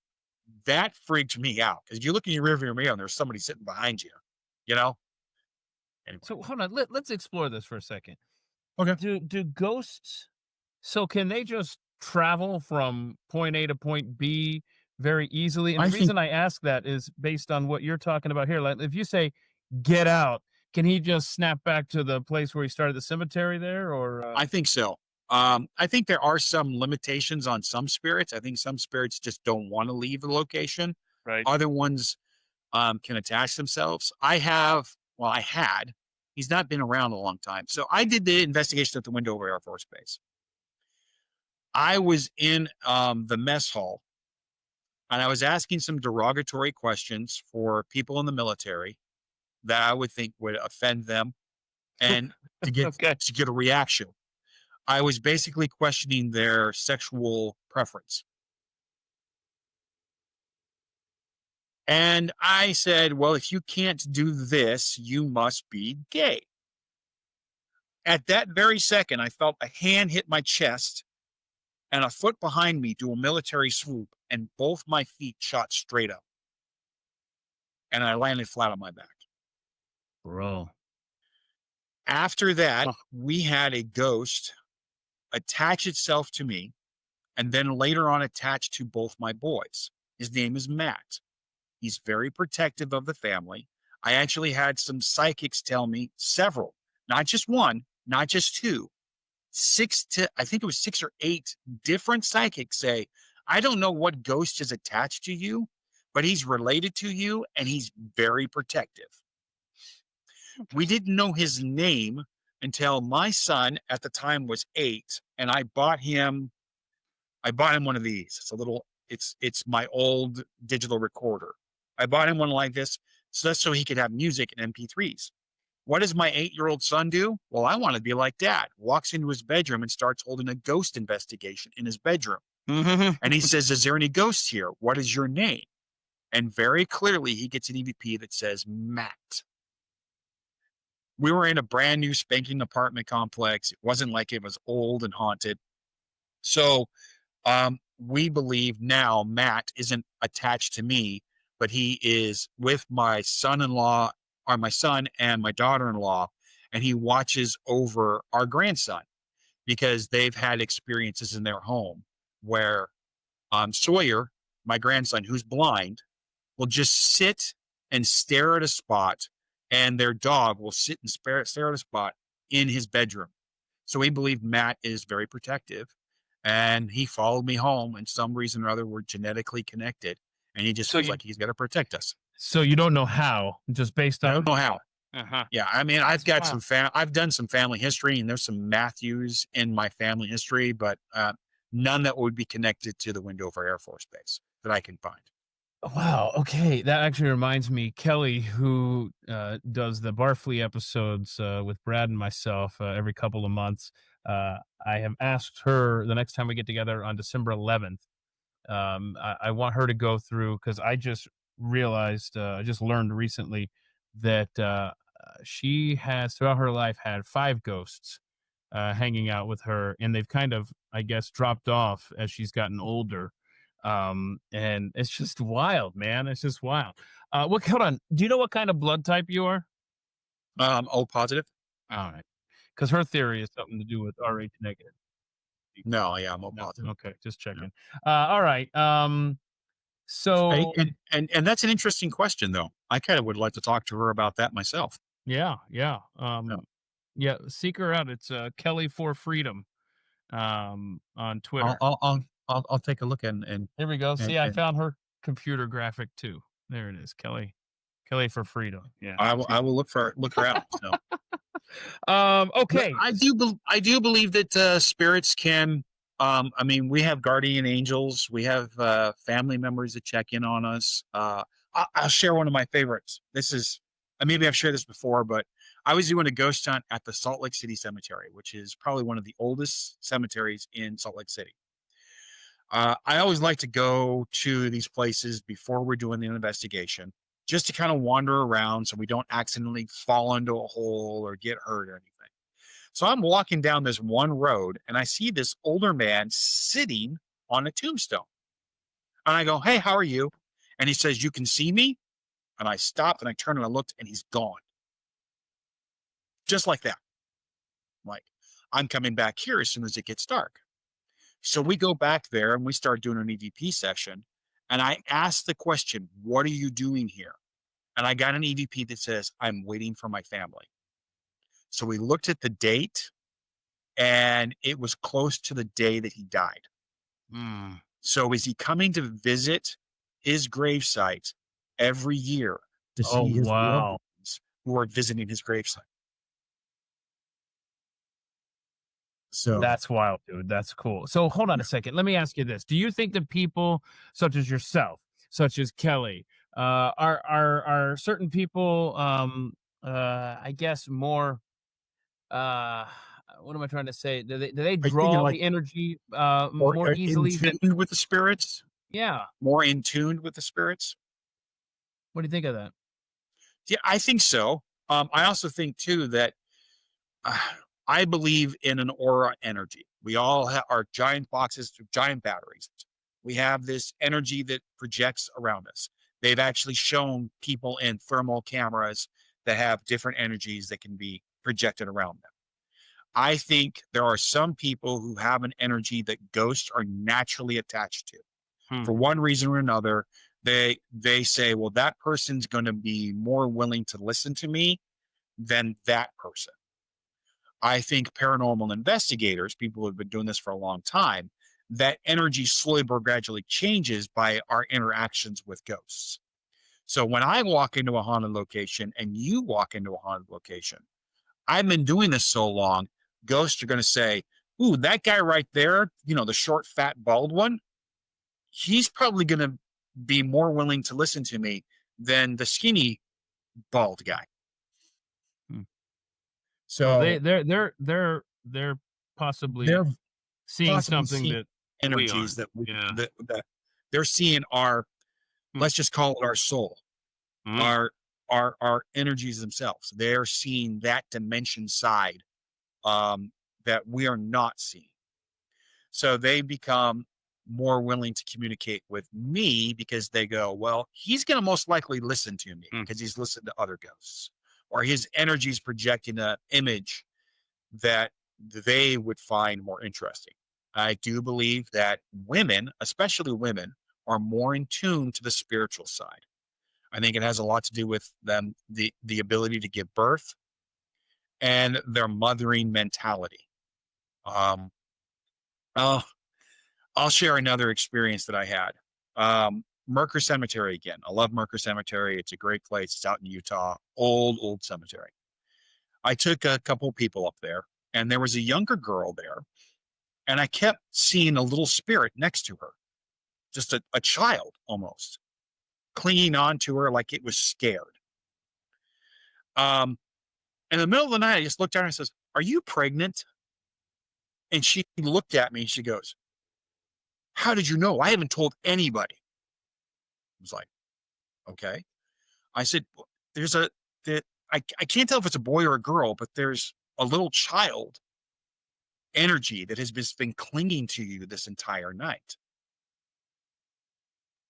That freaked me out because you look in your rearview mirror and there's somebody sitting behind you, Anyway. So hold on, let's explore this for a second. Okay. Do ghosts? So can they just travel from point A to point B very easily? And the reason I ask that is based on what you're talking about here. Like if you say get out, can he just snap back to the place where he started the cemetery there? Or I think so. I think there are some limitations on some spirits. I think some spirits just don't want to leave the location. Right. Other ones can attach themselves. I had. He's not been around a long time. So I did the investigation at the Wendover Air Force Base. I was in the mess hall and I was asking some derogatory questions for people in the military that I would think would offend them and to get to get a reaction. I was basically questioning their sexual preference. And I said, well, if you can't do this, you must be gay. At that very second, I felt a hand hit my chest and a foot behind me do a military swoop, and both my feet shot straight up. And I landed flat on my back. Bro. After that, we had a ghost attach itself to me and then later on attach to both my boys. His name is Matt. He's very protective of the family. I actually had some psychics tell me several, not just one, not just two, I think it was 6 or 8 different psychics say, I don't know what ghost is attached to you, but he's related to you and he's very protective. We didn't know his name until my son at the time was 8 and I bought him one of these. It's my old digital recorder. I bought him one like this so he could have music and MP3s. What does my 8-year-old son do? Well, I want to be like Dad. Walks into his bedroom and starts holding a ghost investigation in his bedroom. And he says, is there any ghosts here? What is your name? And very clearly he gets an EVP that says Matt. We were in a brand new spanking apartment complex. It wasn't like it was old and haunted. So we believe now Matt isn't attached to me, but he is with my son-in-law, or my son and my daughter-in-law, and he watches over our grandson because they've had experiences in their home where Sawyer, my grandson, who's blind, will just sit and stare at a spot, and their dog will sit and stare at a spot in his bedroom. So we believe Matt is very protective, and he followed me home. And some reason or other, we're genetically connected, and he just So feels you like he's got to protect us. so you don't know how, just based I on don't know how. uh-huh. Yeah, I mean, I've got Wow. I've done some family history, and there's some Matthews in my family history, but none that would be connected to the Wendover Air Force Base that I can find. Wow. Okay, that actually reminds me, Kelly, who does the Barfleet episodes with Brad and myself every couple of months. I have asked her the next time we get together on December 11th. I want her to go through because I just realized, I just learned recently that she has throughout her life had 5 ghosts hanging out with her, and they've kind of, I guess, dropped off as she's gotten older. And it's just wild, man. It's just wild. What? Hold on. Do you know what kind of blood type you are? O positive? All right, because her theory is something to do with Rh negative. No, yeah, I'm O No, positive. okay, just No. checking. All right. So And that's an interesting question, though. I kind of would like to talk to her about that myself. yeah, yeah, No. yeah. Seek her out. It's Kelly for Freedom on Twitter. I'll take a look and Here we go. and, See, I and found her computer graphic too. There it is, Kelly. Kelly for Freedom. Yeah. I will look her out. So. Okay. I do believe that spirits can. I mean, we have guardian angels. We have family members that check in on us. I'll share one of my favorites. This is maybe I've shared this before, but I was doing a ghost hunt at the Salt Lake City Cemetery, which is probably one of the oldest cemeteries in Salt Lake City. I always like to go to these places before we're doing the investigation, just to kind of wander around so we don't accidentally fall into a hole or get hurt or anything. So I'm walking down this one road and I see this older man sitting on a tombstone. And I go, "Hey, how are you?" And he says, "You can see me?" And I stopped and I turned and I looked and he's gone. Just like that. Like, I'm coming back here as soon as it gets dark. So we go back there and we start doing an EVP session. And I asked the question, "What are you doing here?" And I got an EVP that says, "I'm waiting for my family." So we looked at the date and it was close to the day that he died. Mm. So is he coming to visit his gravesite every year to Oh, see his loved wow. ones who are visiting his gravesite? So That's wild, dude. That's cool. So hold on yeah. a second. Let me ask you this. Do you think that people such as yourself, such as Kelly, are certain people I guess more uh what am I trying to say? Do they Are you thinking draw like the energy or more in easily than tune with the spirits? yeah. More in tune with the spirits? What do you think of that? Yeah, I think so. I also think too that uh, I believe in an aura energy. We all are giant boxes with giant batteries. We have this energy that projects around us. They've actually shown people in thermal cameras that have different energies that can be projected around them. I think there are some people who have an energy that ghosts are naturally attached to. Hmm. For one reason or another, they say, well, that person's going to be more willing to listen to me than that person. I think paranormal investigators, people who have been doing this for a long time, that energy slowly but gradually changes by our interactions with ghosts. So when I walk into a haunted location and you walk into a haunted location, I've been doing this so long, ghosts are going to say, "Ooh, that guy right there, the short, fat, bald one, he's probably going to be more willing to listen to me than the skinny, bald guy." Hmm. So So they're possibly they're seeing possibly something seeing that we energies aren't. that Yeah. that they're seeing our, Hmm. let's just call it our soul, Hmm. our are energies themselves. They're seeing that dimension side that we are not seeing. So they become more willing to communicate with me because they go, well, he's going to most likely listen to me because he's listened to other ghosts, or his energy is projecting an image that they would find more interesting. I do believe that women, especially women, are more in tune to the spiritual side. I think it has a lot to do with them, the ability to give birth and their mothering mentality. Um, I'll, I'll share another experience that I had. Merker Cemetery again. I love Merker Cemetery. It's a great place. It's out in Utah. Old cemetery. I took a couple people up there, and there was a younger girl there, and I kept seeing a little spirit next to her, just a child almost, clinging on to her like it was scared. In the middle of the night, I just looked at her and says, "Are you pregnant?" And she looked at me and she goes, "How did you know? I haven't told anybody." I was like, "Okay." I said, "There's I can't tell if it's a boy or a girl, but there's a little child energy that has just been clinging to you this entire night."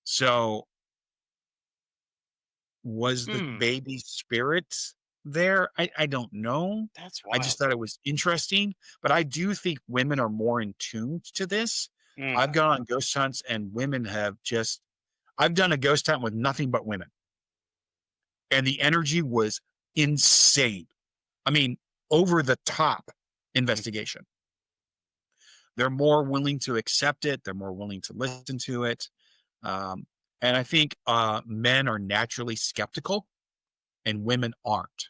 So was the baby spirit there? I don't know. That's I wild. just thought it was interesting, but I do think women are more in tune to this. I've gone on ghost hunts and women have just, I've done a ghost hunt with nothing but women, and the energy was insane. I mean, over the top investigation. They're more willing to accept it. They're more willing to listen to it. And I think men are naturally skeptical and women aren't.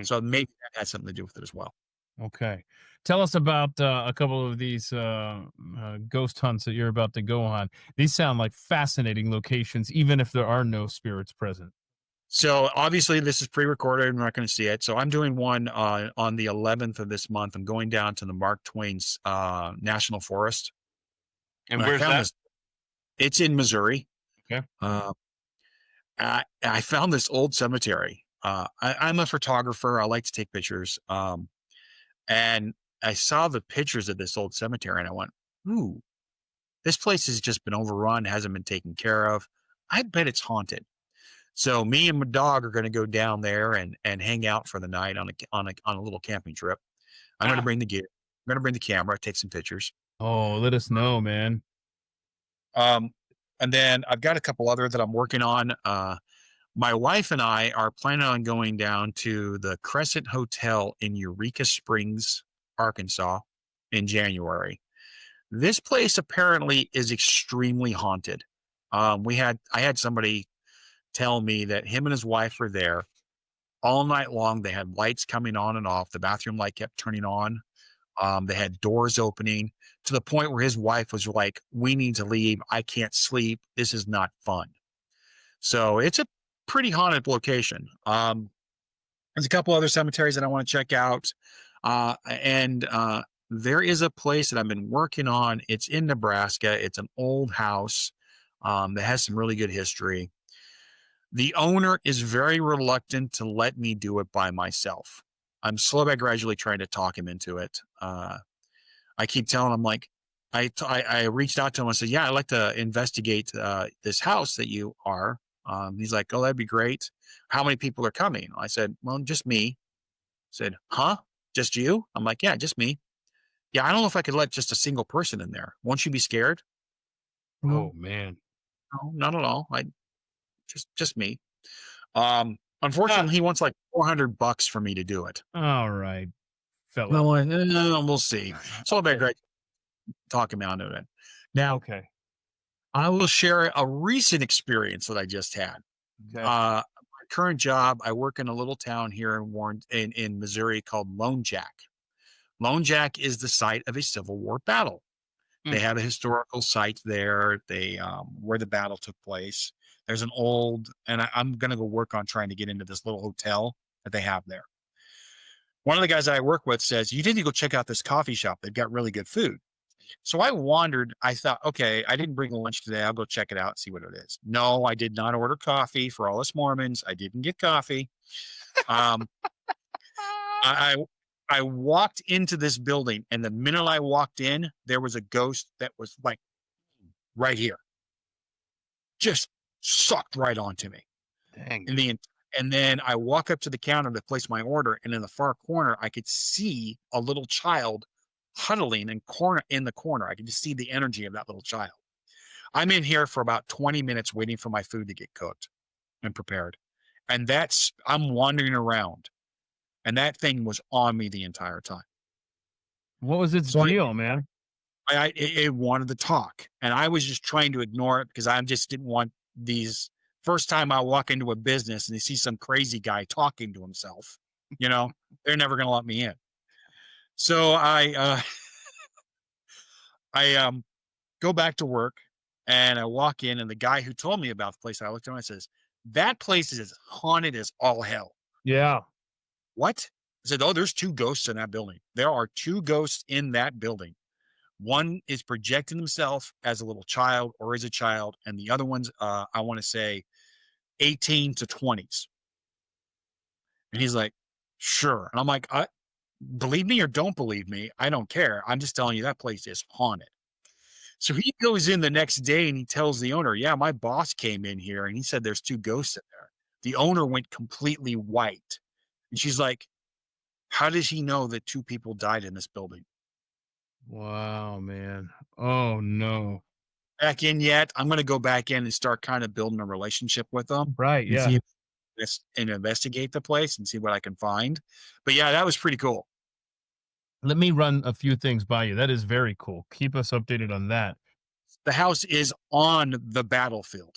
So maybe that has something to do with it as well. Okay. Tell us about a couple of these ghost hunts that you're about to go on. These sound like fascinating locations, even if there are no spirits present. So obviously this is pre-recorded. I'm not going to see it. So I'm doing one on the 11th of this month. I'm going down to the Mark Twain's National Forest. And where's that? It's in Missouri. Okay. I found this old cemetery. I'm a photographer. I like to take pictures. And I saw the pictures of this old cemetery and I went, ooh, this place has just been overrun, hasn't been taken care of. I bet it's haunted. So me and my dog are going to go down there and hang out for the night on a little camping trip. I'm going to bring the gear. I'm going to bring the camera, take some pictures. Oh, let us know, man. And then I've got a couple other that I'm working on. My wife and I are planning on going down to the Crescent Hotel in Eureka Springs, Arkansas in January. This place apparently is extremely haunted. I had somebody tell me that him and his wife were there all night long. They had lights coming on and off. The bathroom light kept turning on. They had doors opening to the point where his wife was like, "We need to leave. I can't sleep. This is not fun." So it's a pretty haunted location. There's a couple other cemeteries that I want to check out. And there is a place that I've been working on. It's in Nebraska. It's an old house that has some really good history. The owner is very reluctant to let me do it by myself. I'm slow but gradually trying to talk him into it. I keep telling him, like, I reached out to him and said, "Yeah, I'd like to investigate this house that you are." He's like, "Oh, that'd be great. How many people are coming?" I said, "Well, just me." He said, "Huh? Just you?" I'm like, "Yeah, just me." "Yeah, I don't know if I could let just a single person in there. Won't you be scared?" Oh, man. "No, not at all. Just me." Unfortunately, he wants like $400 for me to do it. All right, fella. Well, we'll see. So I better talk him out of it. Now, Okay. I will share a recent experience that I just had. Okay. My current job, I work in a little town here in Missouri called Lone Jack. Lone Jack is the site of a Civil War battle. They have a historical site there. Where the battle took place. There's an old, and I'm going to go work on trying to get into this little hotel that they have there. One of the guys that I work with says, "You need to go check out this coffee shop. They've got really good food." So I wandered. I thought, okay, I didn't bring lunch today. I'll go check it out and see what it is. No, I did not order coffee for all us Mormons. I didn't get coffee. Um, I I walked into this building, and the minute I walked in, there was a ghost that was like right here, just sucked right onto me. Dang. And then I walk up to the counter to place my order, and in the far corner, I could see a little child huddling in the corner. I could just see the energy of that little child. I'm in here for about 20 minutes waiting for my food to get cooked and prepared. And I'm wandering around, and that thing was on me the entire time. What was its deal, man? It wanted to talk, and I was just trying to ignore it because I just didn't want these. First time I walk into a business and they see some crazy guy talking to himself, they're never going to let me in. So I go back to work, and I walk in, and the guy who told me about the place, I looked at him and I says, "That place is as haunted as all hell." Yeah. What? I said, "Oh, there's 2 ghosts in that building. There are 2 ghosts in that building. One is projecting himself as a little child or as a child, and the other one's, I want to say, 18 to 20s. And he's like, "Sure." And I'm like, believe me or don't believe me, I don't care. I'm just telling you that place is haunted. So he goes in the next day and he tells the owner, "Yeah, my boss came in here and he said there's 2 ghosts in there." The owner went completely white. And she's like, "How does he know that 2 people died in this building?" Wow, man. Oh no. Back in yet? I'm going to go back in and start kind of building a relationship with them. Right. And Yeah. see and investigate the place and see what I can find. But yeah, that was pretty cool. Let me run a few things by you. That is very cool. Keep us updated on that. The house is on the battlefield.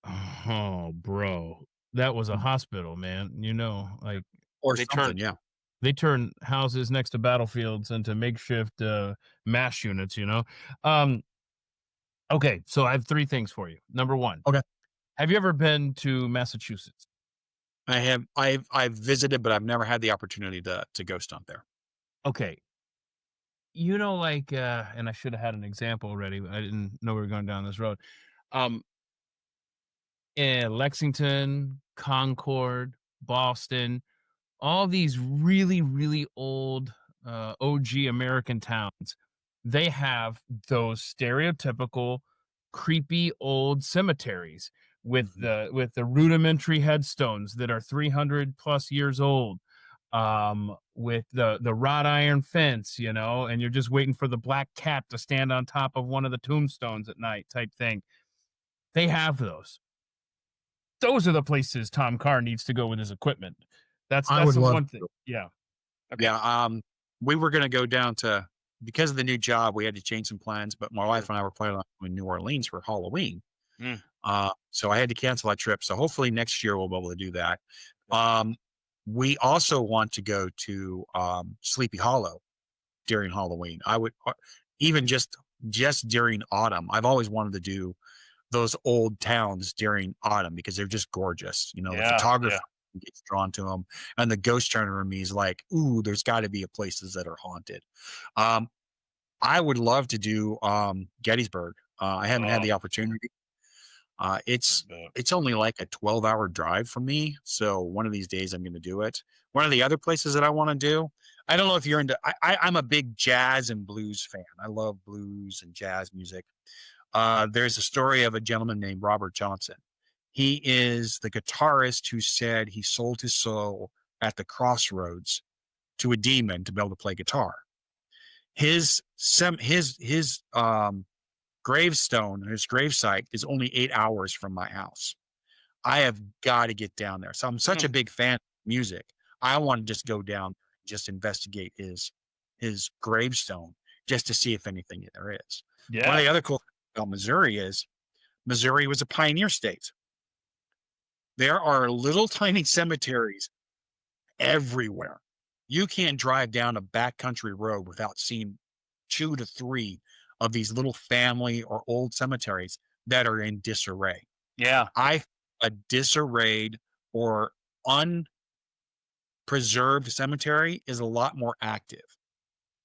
Oh, bro. That was a hospital, man. Like Or They something, yeah. they turn houses next to battlefields into makeshift MASH units, Okay, so I have 3 things for you. Number 1. Okay. Have you ever been to Massachusetts? I have I've visited, but I've never had the opportunity to ghost hunt there. Okay. Like, and I should have had an example already, but I didn't know we were going down this road. In Lexington, Concord, Boston, all these really, really old OG American towns, they have those stereotypical creepy old cemeteries with the rudimentary headstones that are 300 plus years old, with the wrought iron fence, and you're just waiting for the black cat to stand on top of one of the tombstones at night type thing. They have those. Those are the places Tom Carr needs to go with his equipment. That's the one thing. Yeah. Okay. Yeah. We were going to go down to, because of the new job, we had to change some plans, but my wife and I were planning on in New Orleans for Halloween. So I had to cancel that trip. So hopefully next year we'll be able to do that. We also want to go to Sleepy Hollow during Halloween. I would even just during autumn. I've always wanted to do those old towns during autumn because they're just gorgeous. The photographer gets drawn to them, and the ghost hunter in me is like, ooh, there's got to be places that are haunted. I would love to do Gettysburg. I haven't had the opportunity. It's only like a 12-hour drive from me. So one of these days I'm going to do it. One of the other places that I want to do, I don't know if you're into, I'm a big jazz and blues fan. I love blues and jazz music. There's a story of a gentleman named Robert Johnson. He is the guitarist who said he sold his soul at the crossroads to a demon to be able to play guitar. His gravestone, his gravesite is only 8 hours from my house. I have got to get down there. So I'm such a big fan of music. I want to just go down, just investigate his gravestone just to see if anything there is. Yeah. One of the other cool things about Missouri is Missouri was a pioneer state. There are little tiny cemeteries everywhere. You can't drive down a backcountry road without seeing 2 to 3 of these little family or old cemeteries that are in disarray. Yeah. A disarrayed or unpreserved cemetery is a lot more active.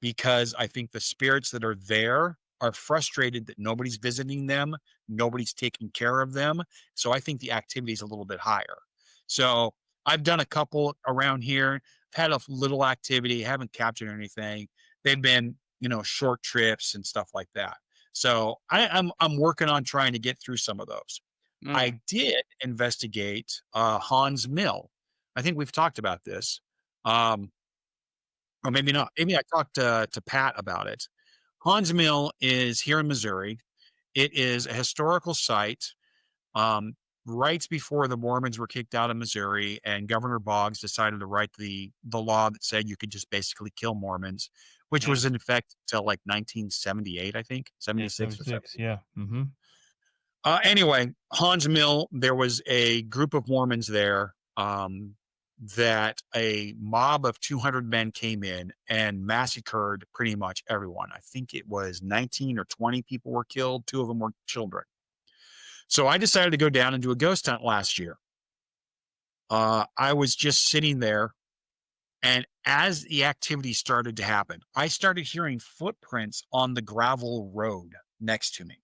because I think the spirits that are there are frustrated that nobody's visiting them, nobody's taking care of them. So I think the activity is a little bit higher. So I've done a couple around here, had a little activity, haven't captured anything. They've been, short trips and stuff like that. So I'm working on trying to get through some of those. I did investigate Hans Mill. I think we've talked about this. Or maybe not. Maybe I talked to Pat about it. Hans Mill is here in Missouri. It is a historical site. Right before the Mormons were kicked out of Missouri, and Governor Boggs decided to write the law that said you could just basically kill Mormons, which was in effect till like 1978, I think, 76 or 76, 70. yeah. Mm-hmm. Anyway, Hans Mill, there was a group of Mormons there that a mob of 200 men came in and massacred pretty much everyone. I think it was 19 or 20 people were killed. 2 of them were children. So I decided to go down and do a ghost hunt last year. I was just sitting there, and as the activity started to happen, I started hearing footprints on the gravel road next to me.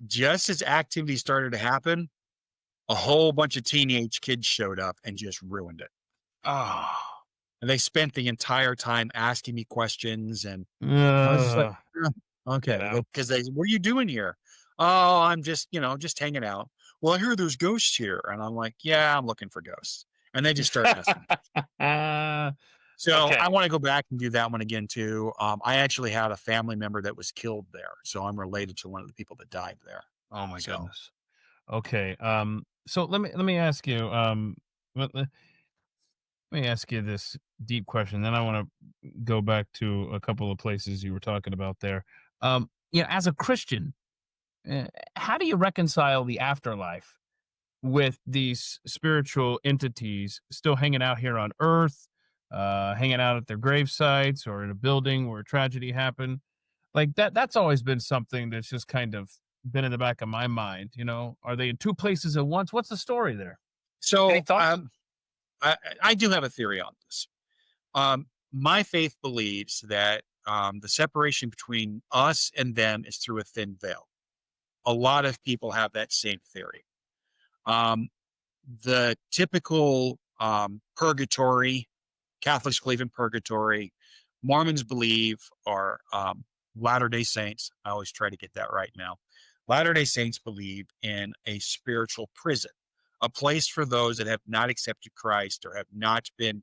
Just as activity started to happen, a whole bunch of teenage kids showed up and just ruined it. Oh. And they spent the entire time asking me questions, and I was just like, okay, because what are you doing here? Oh, I'm just, just hanging out. Well, I hear there's ghosts here. And I'm like, yeah, I'm looking for ghosts. And they just start asking. So I want to go back and do that one again too. I actually had a family member that was killed there. So I'm related to one of the people that died there. Oh my goodness. Okay. So let me ask you, let me ask you this deep question. Then I want to go back to a couple of places you were talking about there. As a Christian, how do you reconcile the afterlife with these spiritual entities still hanging out here on Earth, hanging out at their grave sites or in a building where a tragedy happened? Like that's always been something that's just kind of been in the back of my mind. Are they in 2 places at once? What's the story there? So Any thoughts? I do have a theory on this. My faith believes that the separation between us and them is through a thin veil. A lot of people have that same theory. The typical purgatory, Catholics believe in purgatory, Mormons believe, or Latter-day Saints, I always try to get that right now. Latter-day Saints believe in a spiritual prison, a place for those that have not accepted Christ or have not been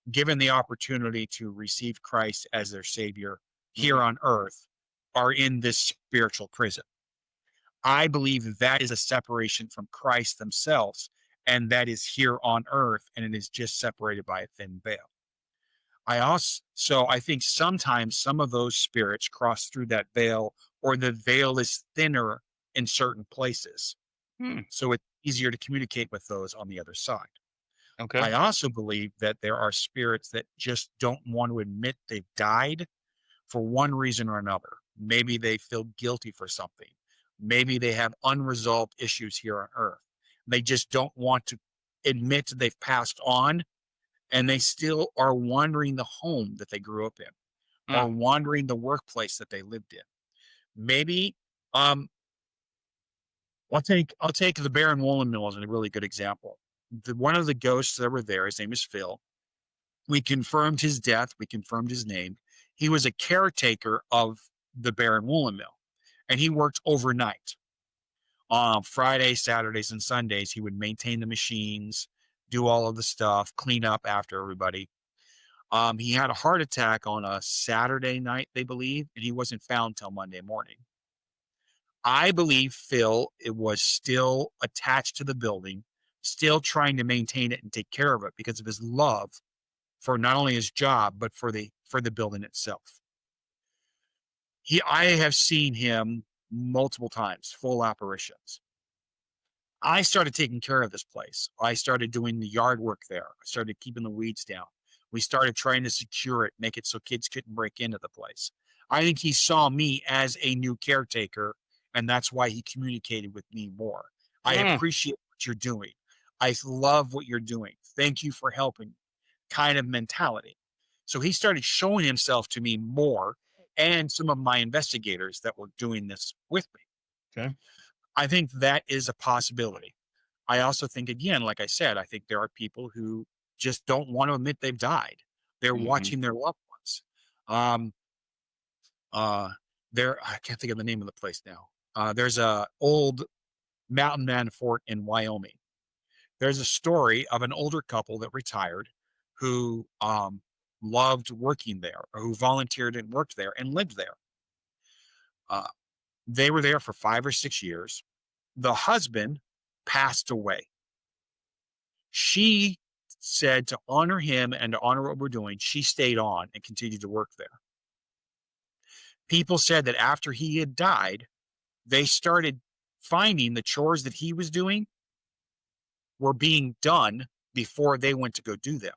given the opportunity to receive Christ as their Savior here on earth, are in this spiritual prison. I believe that is a separation from Christ themselves, and that is here on earth, and it is just separated by a thin veil. I think sometimes some of those spirits cross through that veil, or the veil is thinner in certain places. So it's easier to communicate with those on the other side. Okay. I also believe that there are spirits that just don't want to admit they've died for one reason or another. Maybe they feel guilty for something. Maybe they have unresolved issues here on earth. They just don't want to admit that they've passed on, and they still are wandering the home that they grew up in, or wandering the workplace that they lived in. Maybe I'll take the Baron Woolen Mill as a really good example. One of the ghosts that were there, his name is Phil. We confirmed his death. We confirmed his name. He was a caretaker of the Baron Woolen Mill, and he worked overnight. Fridays, Saturdays, and Sundays, he would maintain the machines, do all of the stuff, clean up after everybody. He had a heart attack on a Saturday night, they believe, and he wasn't found till Monday morning. I believe Phil was still attached to the building, still trying to maintain it and take care of it because of his love for not only his job, but for the building itself. I have seen him multiple times, full apparitions. I started taking care of this place. I started doing the yard work there. I started keeping the weeds down. We started trying to secure it, make it so kids couldn't break into the place. I think he saw me as a new caretaker, and that's why he communicated with me more. I appreciate what you're doing. I love what you're doing. Thank you for helping, kind of mentality. So he started showing himself to me more, and some of my investigators that were doing this with me. Okay. I think that is a possibility. I also think, again, like I said, I think there are people who just don't want to admit they've died. They're watching their loved ones. I can't think of the name of the place now. There's a old mountain man fort in Wyoming. There's a story of an older couple that retired who loved working there, or who volunteered and worked there and lived there. They were there for 5 or 6 years. The husband passed away. She said to honor him and to honor what we're doing, she stayed on and continued to work there. People said that after he had died, they started finding the chores that he was doing were being done before they went to go do them.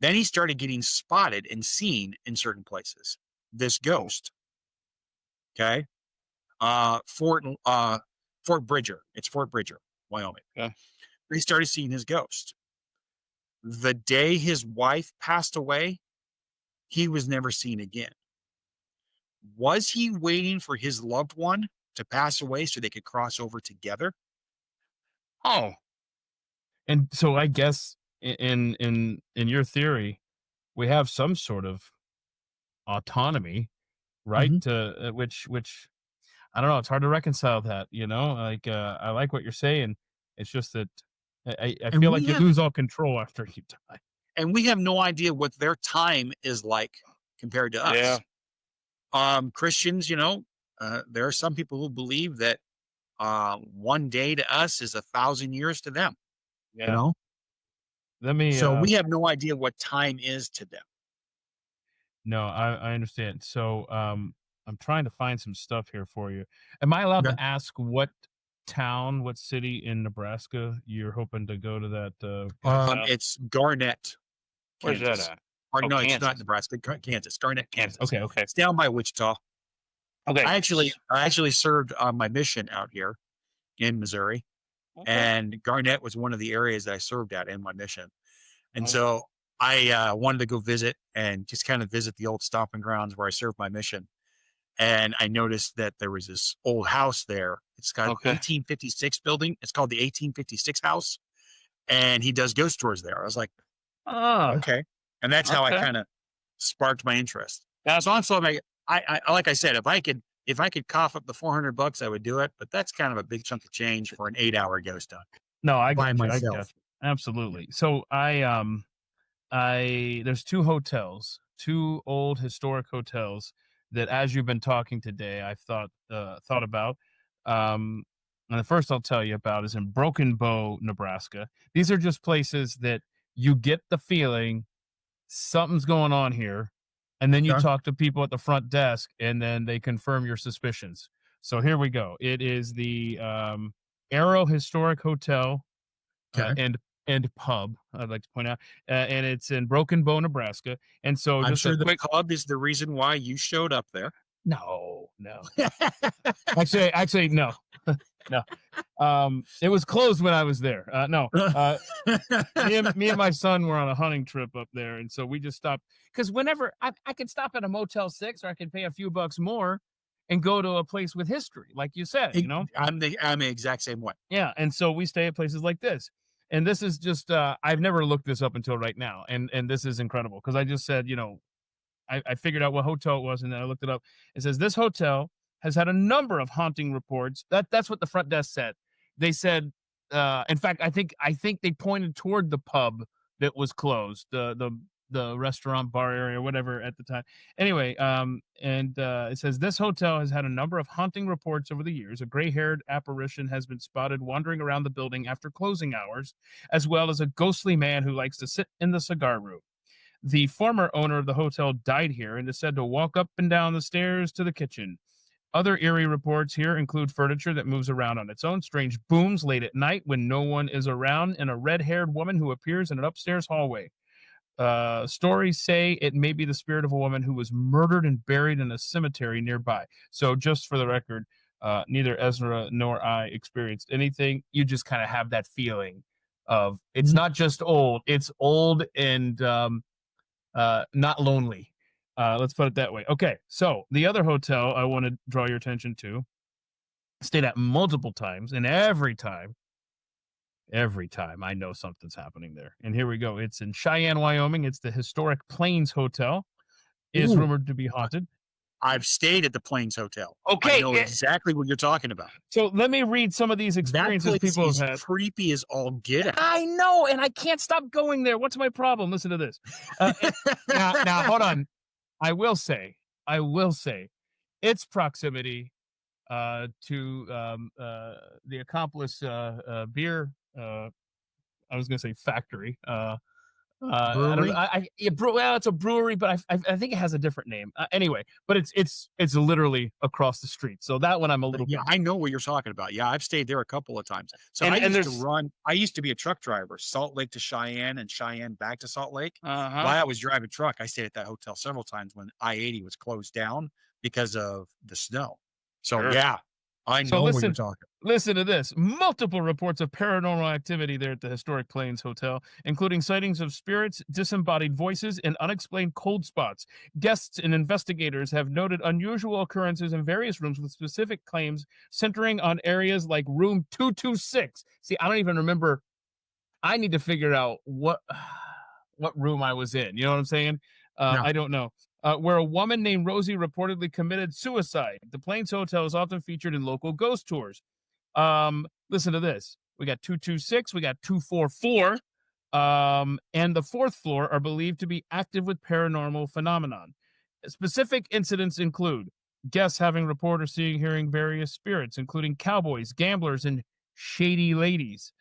Then he started getting spotted and seen in certain places. This ghost. Okay. Fort Bridger. It's Fort Bridger, Wyoming. Yeah. They started seeing his ghost. The day his wife passed away, he was never seen again. Was he waiting for his loved one to pass away so they could cross over together? Oh, And so I guess in your theory, we have some sort of autonomy, right? Mhm. Which I don't know. It's hard to reconcile that, Like I like what you're saying. It's just that I And feel we like you have lose all control after you die. and we have no idea what their time is like compared to us. Christians, there are some people who believe that one day to us is 1,000 years to them. yeah. You know, Let me. so we have no idea what time is to them. No, I understand. So I'm trying to find some stuff here for you. Am I allowed Okay. to ask what town, what city in Nebraska you're hoping to go to that? It's Garnett, Where's Kansas. that at? Or Oh, no, it's Kansas. not Nebraska. Kansas, Garnett, Kansas. Kansas. Okay. It's down by Wichita. Okay. I actually served on my mission out here in Missouri, and Garnett was one of the areas that I served at in my mission. And so I wanted to go visit and just kind of visit the old stomping grounds where I served my mission. And I noticed that there was this old house there. It's got 1856 building. It's called the 1856 house. And he does ghost tours there. I was like, Oh, okay. And that's how I kind of sparked my interest. So I'm so like, I like I said, if I could cough up the $400, I would do it. But that's kind of a big chunk of change for an 8-hour ghost hunt. no, I By got you. I myself. got you. Absolutely. So there's two hotels, two old historic hotels that, as you've been talking today, I've thought about. And the first I'll tell you about is in Broken Bow, Nebraska. These are just places that you get the feeling something's going on here, and then you Okay. talk to people at the front desk, and then they confirm your suspicions. So here we go. It is the Arrow Historic Hotel Okay. and pub, I'd like to point out, and it's in Broken Bow, Nebraska. And so I'm just sure a quick. the pub is the reason why you showed up there. No. Actually, no, no. It was closed when I was there. No. Me and my son were on a hunting trip up there, and so we just stopped because whenever I could stop at a Motel 6, or I could pay a few bucks more and go to a place with history, like you said. I'm the exact same way. Yeah, and so we stay at places like this. And this is just I've never looked this up until right now, and this is incredible because I just said, I figured out what hotel it was, and then I looked it up. It says this hotel has had a number of haunting reports. That's what the front desk said. They said, in fact, I think they pointed toward the pub that was closed, the restaurant bar area, whatever at the time. Anyway, it says this hotel has had a number of haunting reports over the years. A gray-haired apparition has been spotted wandering around the building after closing hours, as well as a ghostly man who likes to sit in the cigar room. The former owner of the hotel died here and is said to walk up and down the stairs to the kitchen. Other eerie reports here include furniture that moves around on its own, strange booms late at night when no one is around, and a red-haired woman who appears in an upstairs hallway. Stories say it may be the spirit of a woman who was murdered and buried in a cemetery nearby. So just for the record, neither Ezra nor I experienced anything. You just kind of have that feeling of it's not just old, it's old and not lonely. Let's put it that way. Okay, so the other hotel I want to draw your attention to, stayed at multiple times, and every time I know something's happening there. And here we go. It's in Cheyenne, Wyoming. It's the historic Plains Hotel. Is Ooh. rumored to be haunted. I've stayed at the Plains Hotel. Okay, I know exactly what you're talking about. So let me read some of these That experiences place people is have had. creepy as all get out. I know, and I can't stop going there. What's my problem? Listen to this. Now, hold on. I will say, its proximity to the Accomplice beer. I was going to say factory. I don't Brewery? know. Well, it's a brewery, but I think it has a different name. Anyway, but it's literally across the street. So that one I'm a little. Yeah, I know what you're talking about. Yeah, I've stayed there a couple of times. So And I used to be a truck driver, Salt Lake to Cheyenne and Cheyenne back to Salt Lake. Uh-huh. While I was driving truck, I stayed at that hotel several times when I-80 was closed down because of the snow. So Sure. yeah, I know what you're talking. Listen to this. Multiple reports of paranormal activity there at the historic Plains Hotel, including sightings of spirits, disembodied voices, and unexplained cold spots. Guests and investigators have noted unusual occurrences in various rooms with specific claims centering on areas like room 226. See, I don't even remember. I need to figure out what room I was in. You know what I'm saying? No. I don't know. Where a woman named Rosie reportedly committed suicide. The Plains Hotel is often featured in local ghost tours. Listen to this. We got 226, we got 244, and the fourth floor are believed to be active with paranormal phenomenon. Specific incidents include guests having reported seeing, hearing various spirits, including cowboys, gamblers, and shady ladies.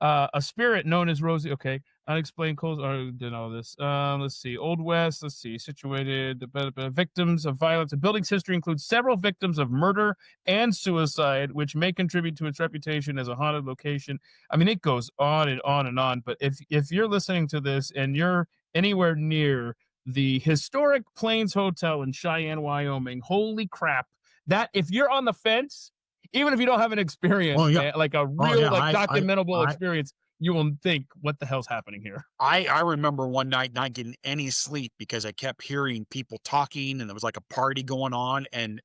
A spirit known as Rosie. Okay, unexplained calls. Did all this. Let's see. Old West. Let's see. Situated. Victims of violence. The building's history includes several victims of murder and suicide, which may contribute to its reputation as a haunted location. I mean, it goes on and on and on. But if you're listening to this and you're anywhere near the historic Plains Hotel in Cheyenne, Wyoming, holy crap! That if you're on the fence, even if you don't have an experience, man, like a real documentable experience, you will think, what the hell's happening here? I remember one night not getting any sleep because I kept hearing people talking and there was like a party going on, and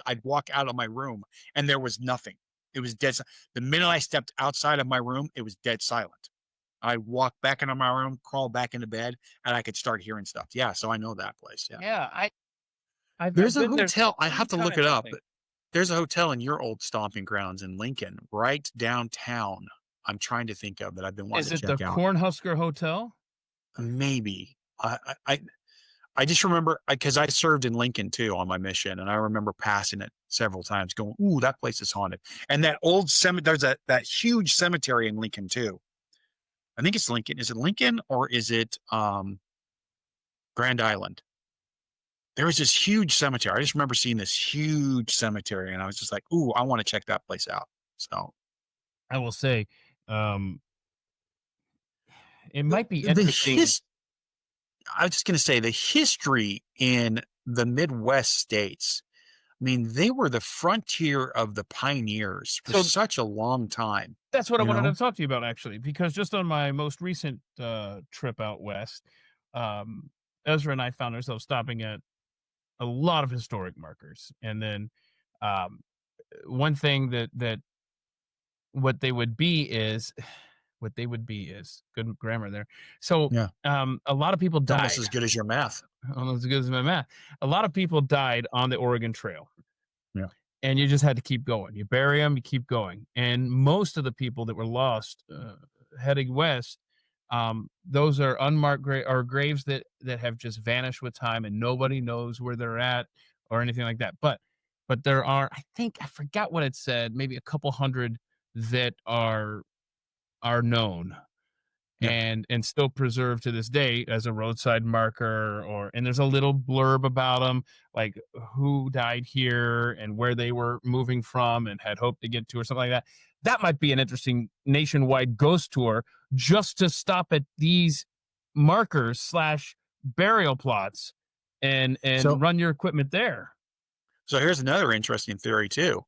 I'd walk out of my room and there was nothing. It was dead. The minute I stepped outside of my room, it was dead silent. I walked back into my room, crawled back into bed, and I could start hearing stuff. Yeah, so I know that place. Yeah. There's a hotel. I have to look it up. But there's a hotel in your old stomping grounds in Lincoln, right downtown. I'm trying to think of that. I've been wanting to check out. Is it the Cornhusker Hotel? Maybe. I just remember because I served in Lincoln too on my mission, and I remember passing it several times, going, "Ooh, that place is haunted." And that old cemetery, there's that huge cemetery in Lincoln too. I think it's Lincoln. Is it Lincoln or is it Grand Island? There was this huge cemetery. I just remember seeing this huge cemetery, and I was just like, "Ooh, I want to check that place out." So, I will say, it might be interesting. I was just going to say the history in the Midwest states. I mean, they were the frontier of the pioneers for such a long time. That's what I wanted to talk to you about, actually, because just on my most recent trip out west, Ezra and I found ourselves stopping at a lot of historic markers. And then one thing that what they would be is good grammar there. So a lot of people died. Almost as good as your math. Almost as good as my math. A lot of people died on the Oregon Trail. Yeah. And you just had to keep going. You bury them, you keep going. And most of the people that were lost heading west, those are unmarked graves that have just vanished with time, and nobody knows where they're at or anything like that. But there are, I forgot what it said, maybe a couple hundred that are known and still preserved to this day as a roadside marker, and there's a little blurb about them, like who died here and where they were moving from and had hoped to get to, or something like that. That might be an interesting nationwide ghost tour, just to stop at these markers / burial plots and run your equipment there. So here's another interesting theory too.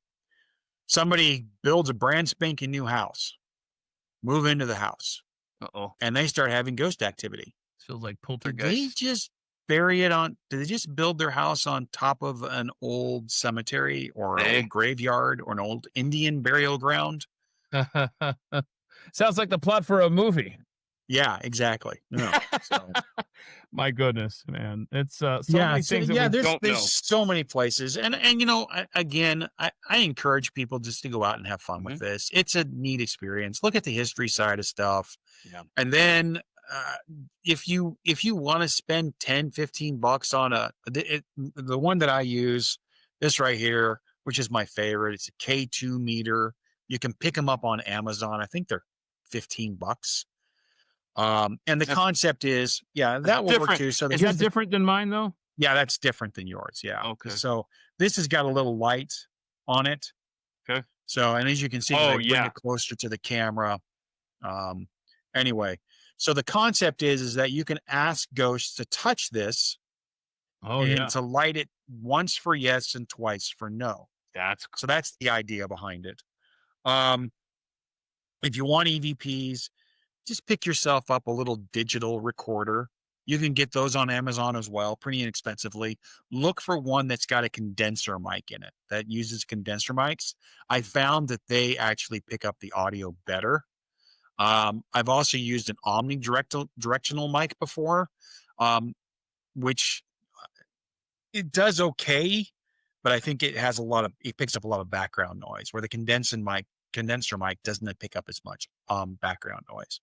Somebody builds a brand spanking new house, move into the house. Uh-oh. And they start having ghost activity. Feels like Did they poltergeist. just bury it on? Did they just build their house on top of an old cemetery or an They- old graveyard or an old Indian burial ground? Sounds like the plot for a movie. Yeah, exactly. No. So, My goodness, man. It's so many things that we there's don't know. so many places, and again, I encourage people just to go out and have fun with this. It's a neat experience. Look at the history side of stuff, Yeah. and then if you want to spend $10-15 on the one that I use, this right here, which is my favorite, it's a K2 meter. You can pick them up on Amazon. I think they're $15. And the concept is, that will work too. So Is that different than mine though? yeah, that's different than yours. Yeah. Okay. So this has got a little light on it. Okay. So, and as you can see, Oh, I bring yeah. it closer to the camera. Anyway, so the concept is that you can ask ghosts to touch this Oh and yeah. to light it once for yes and twice for no. That's So that's the idea behind it. If you want EVPs, just pick yourself up a little digital recorder. You can get those on Amazon as well, pretty inexpensively. Look for one that's got a condenser mic in it, that uses condenser mics. I found that they actually pick up the audio better. I've also used an omnidirectional mic before, which it does okay, but I think it picks up a lot of background noise, where the condenser mic doesn't pick up as much background noise.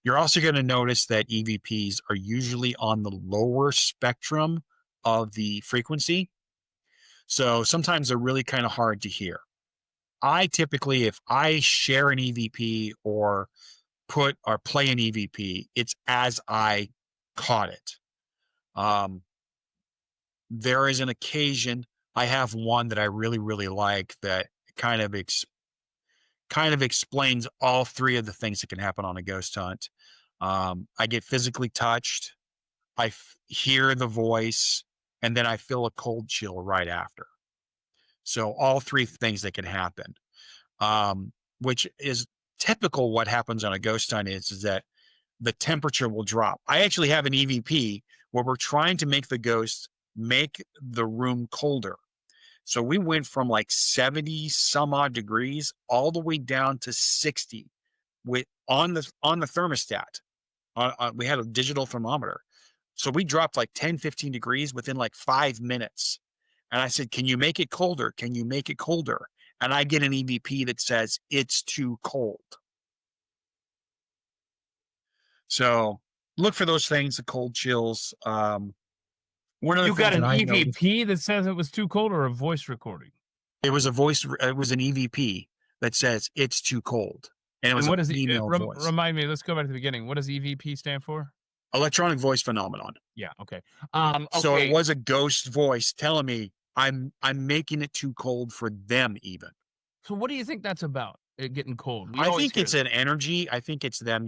You're also going to notice that EVPs are usually on the lower spectrum of the frequency. So sometimes they're really kind of hard to hear. I typically, if I share an EVP or play an EVP, it's as I caught it. There is an occasion, I have one that I really, really like that kind of explains all three of the things that can happen on a ghost hunt. I get physically touched, I hear the voice, and then I feel a cold chill right after. So all three things that can happen, which is typical. What happens on a ghost hunt is that the temperature will drop. I actually have an EVP where we're trying to make the ghost make the room colder. So we went from like 70 some odd degrees all the way down to 60 on the thermostat. We had a digital thermometer. So we dropped like 10-15 degrees within like 5 minutes. And I said, can you make it colder? Can you make it colder? And I get an EVP that says it's too cold. So look for those things, the cold chills. One of the You got things an that I noticed- EVP that says it was too cold, or a voice recording? It was an EVP that says it's too cold. And it was And what a does female voice. remind me? Let's go back to the beginning. What does EVP stand for? Electronic voice phenomenon. Yeah. Okay. So Okay. it was a ghost voice telling me I'm making it too cold for them even. So what do you think that's about? It getting cold. We I always think hear it's that. an energy. I think it's them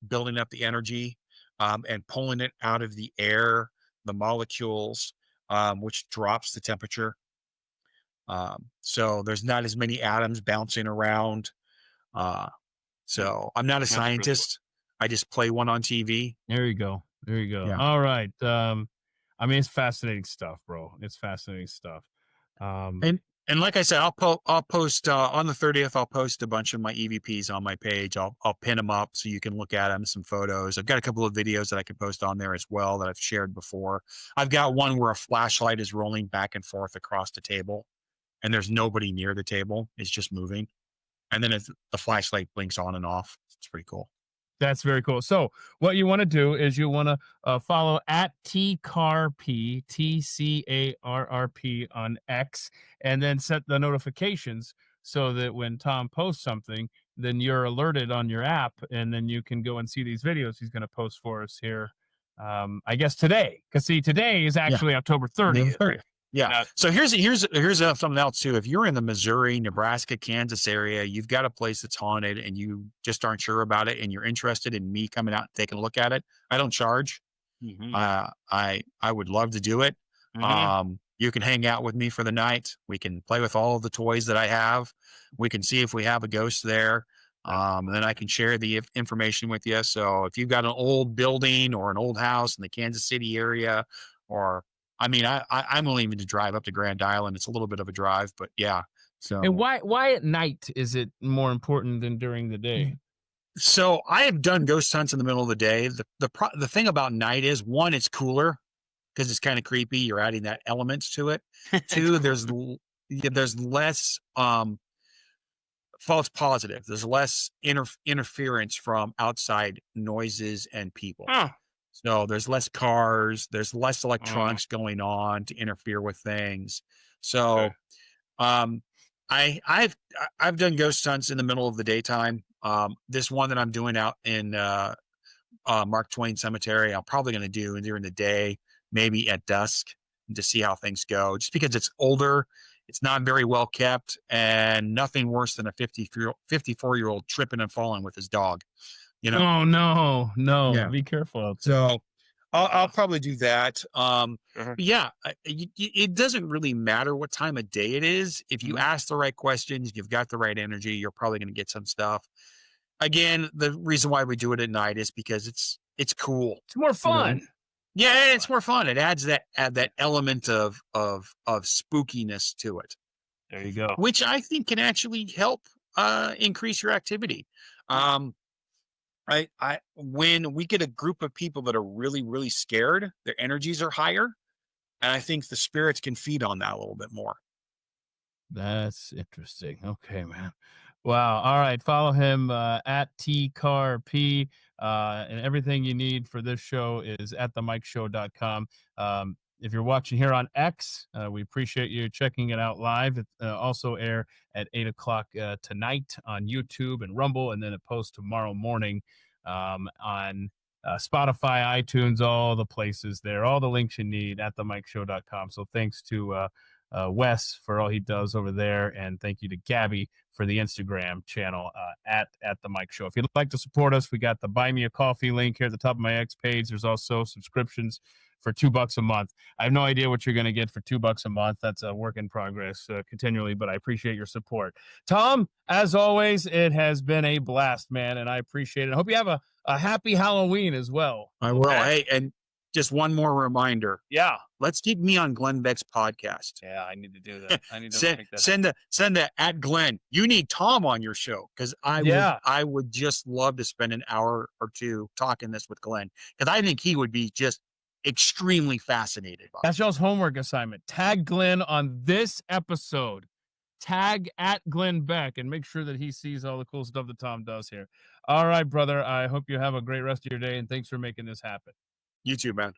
building up the energy, and pulling it out of the air, the molecules, which drops the temperature. So there's not as many atoms bouncing around. So I'm not a That's really scientist. I just play one on TV. There you go. There you go. Yeah. All right. I mean, it's fascinating stuff, bro. It's fascinating stuff. And like I said, I'll post on the 30th. I'll post a bunch of my EVPs on my page. I'll pin them up so you can look at them. Some photos. I've got a couple of videos that I can post on there as well that I've shared before. I've got one where a flashlight is rolling back and forth across the table, and there's nobody near the table. It's just moving, and then the flashlight blinks on and off. It's pretty cool. That's very cool. So what you want to do is you want to follow at TCarrP, TCARRP on X, and then set the notifications so that when Tom posts something, then you're alerted on your app, and then you can go and see these videos he's going to post for us here. I guess today, because see, today is actually October 30th. Yeah. So here's something else too. If you're in the Missouri, Nebraska, Kansas area, you've got a place that's haunted and you just aren't sure about it, and you're interested in me coming out and taking a look at it, I don't charge. I would love to do it. You can hang out with me for the night. We can play with all of the toys that I have. We can see if we have a ghost there. Then I can share the information with you. So if you've got an old building or an old house in the Kansas City area, or I mean, I'm willing even to drive up to Grand Island. It's a little bit of a drive, but yeah. So And why at night is it more important than during the day? So I have done ghost hunts in the middle of the day. The thing about night is, one, it's cooler because it's kind of creepy. You're adding that element to it. Two, there's less false positive. There's less interference from outside noises and people. Huh. So there's less cars. There's less electronics going on to interfere with things. So, Okay. I've done ghost hunts in the middle of the daytime. This one that I'm doing out in Mark Twain Cemetery, I'm probably going to do during the day, maybe at dusk, to see how things go. Just because it's older, it's not very well kept, and nothing worse than a 54-year-old tripping and falling with his dog. You know. Oh no! Yeah. Be careful out there. So I'll probably do that. Sure. But yeah, it doesn't really matter what time of day it is. If you ask the right questions, you've got the right energy, you're probably going to get some stuff. Again, the reason why we do it at night is because it's cool. It's more fun. Yeah, it's more fun. It adds that element of spookiness to it, There you go. which I think can actually help increase your activity. When we get a group of people that are really, really scared, their energies are higher, and I think the spirits can feed on that a little bit more. That's interesting. Okay, man. Wow. All right. Follow him at TCarP. And everything you need for this show is at themikeshow.com. If you're watching here on X, we appreciate you checking it out live. It also air at 8 o'clock tonight on YouTube and Rumble, and then it posts tomorrow morning on Spotify, iTunes, all the places there, all the links you need at themikeshow.com. So thanks to Wes for all he does over there, and thank you to Gabby for the Instagram channel at the Mike Show. If you'd like to support us, we got the Buy Me a Coffee link here at the top of my X page. There's also subscriptions for $2 a month. I have no idea what you're going to get for $2 a month. That's a work in progress continually, but I appreciate your support. Tom, as always, it has been a blast, man, and I appreciate it. I hope you have a happy Halloween as well. I will. Hey, and just one more reminder. Yeah. Let's keep me on Glenn Beck's podcast. Yeah, I need to do that. I need to send the at Glenn. You need Tom on your show, because I would just love to spend an hour or two talking this with Glenn, because I think he would be just extremely fascinated by That's y'all's homework assignment. Tag Glenn on this episode. Tag at Glenn Beck and make sure that he sees all the cool stuff that Tom does here. All right, brother. I hope you have a great rest of your day, and thanks for making this happen. You too, man.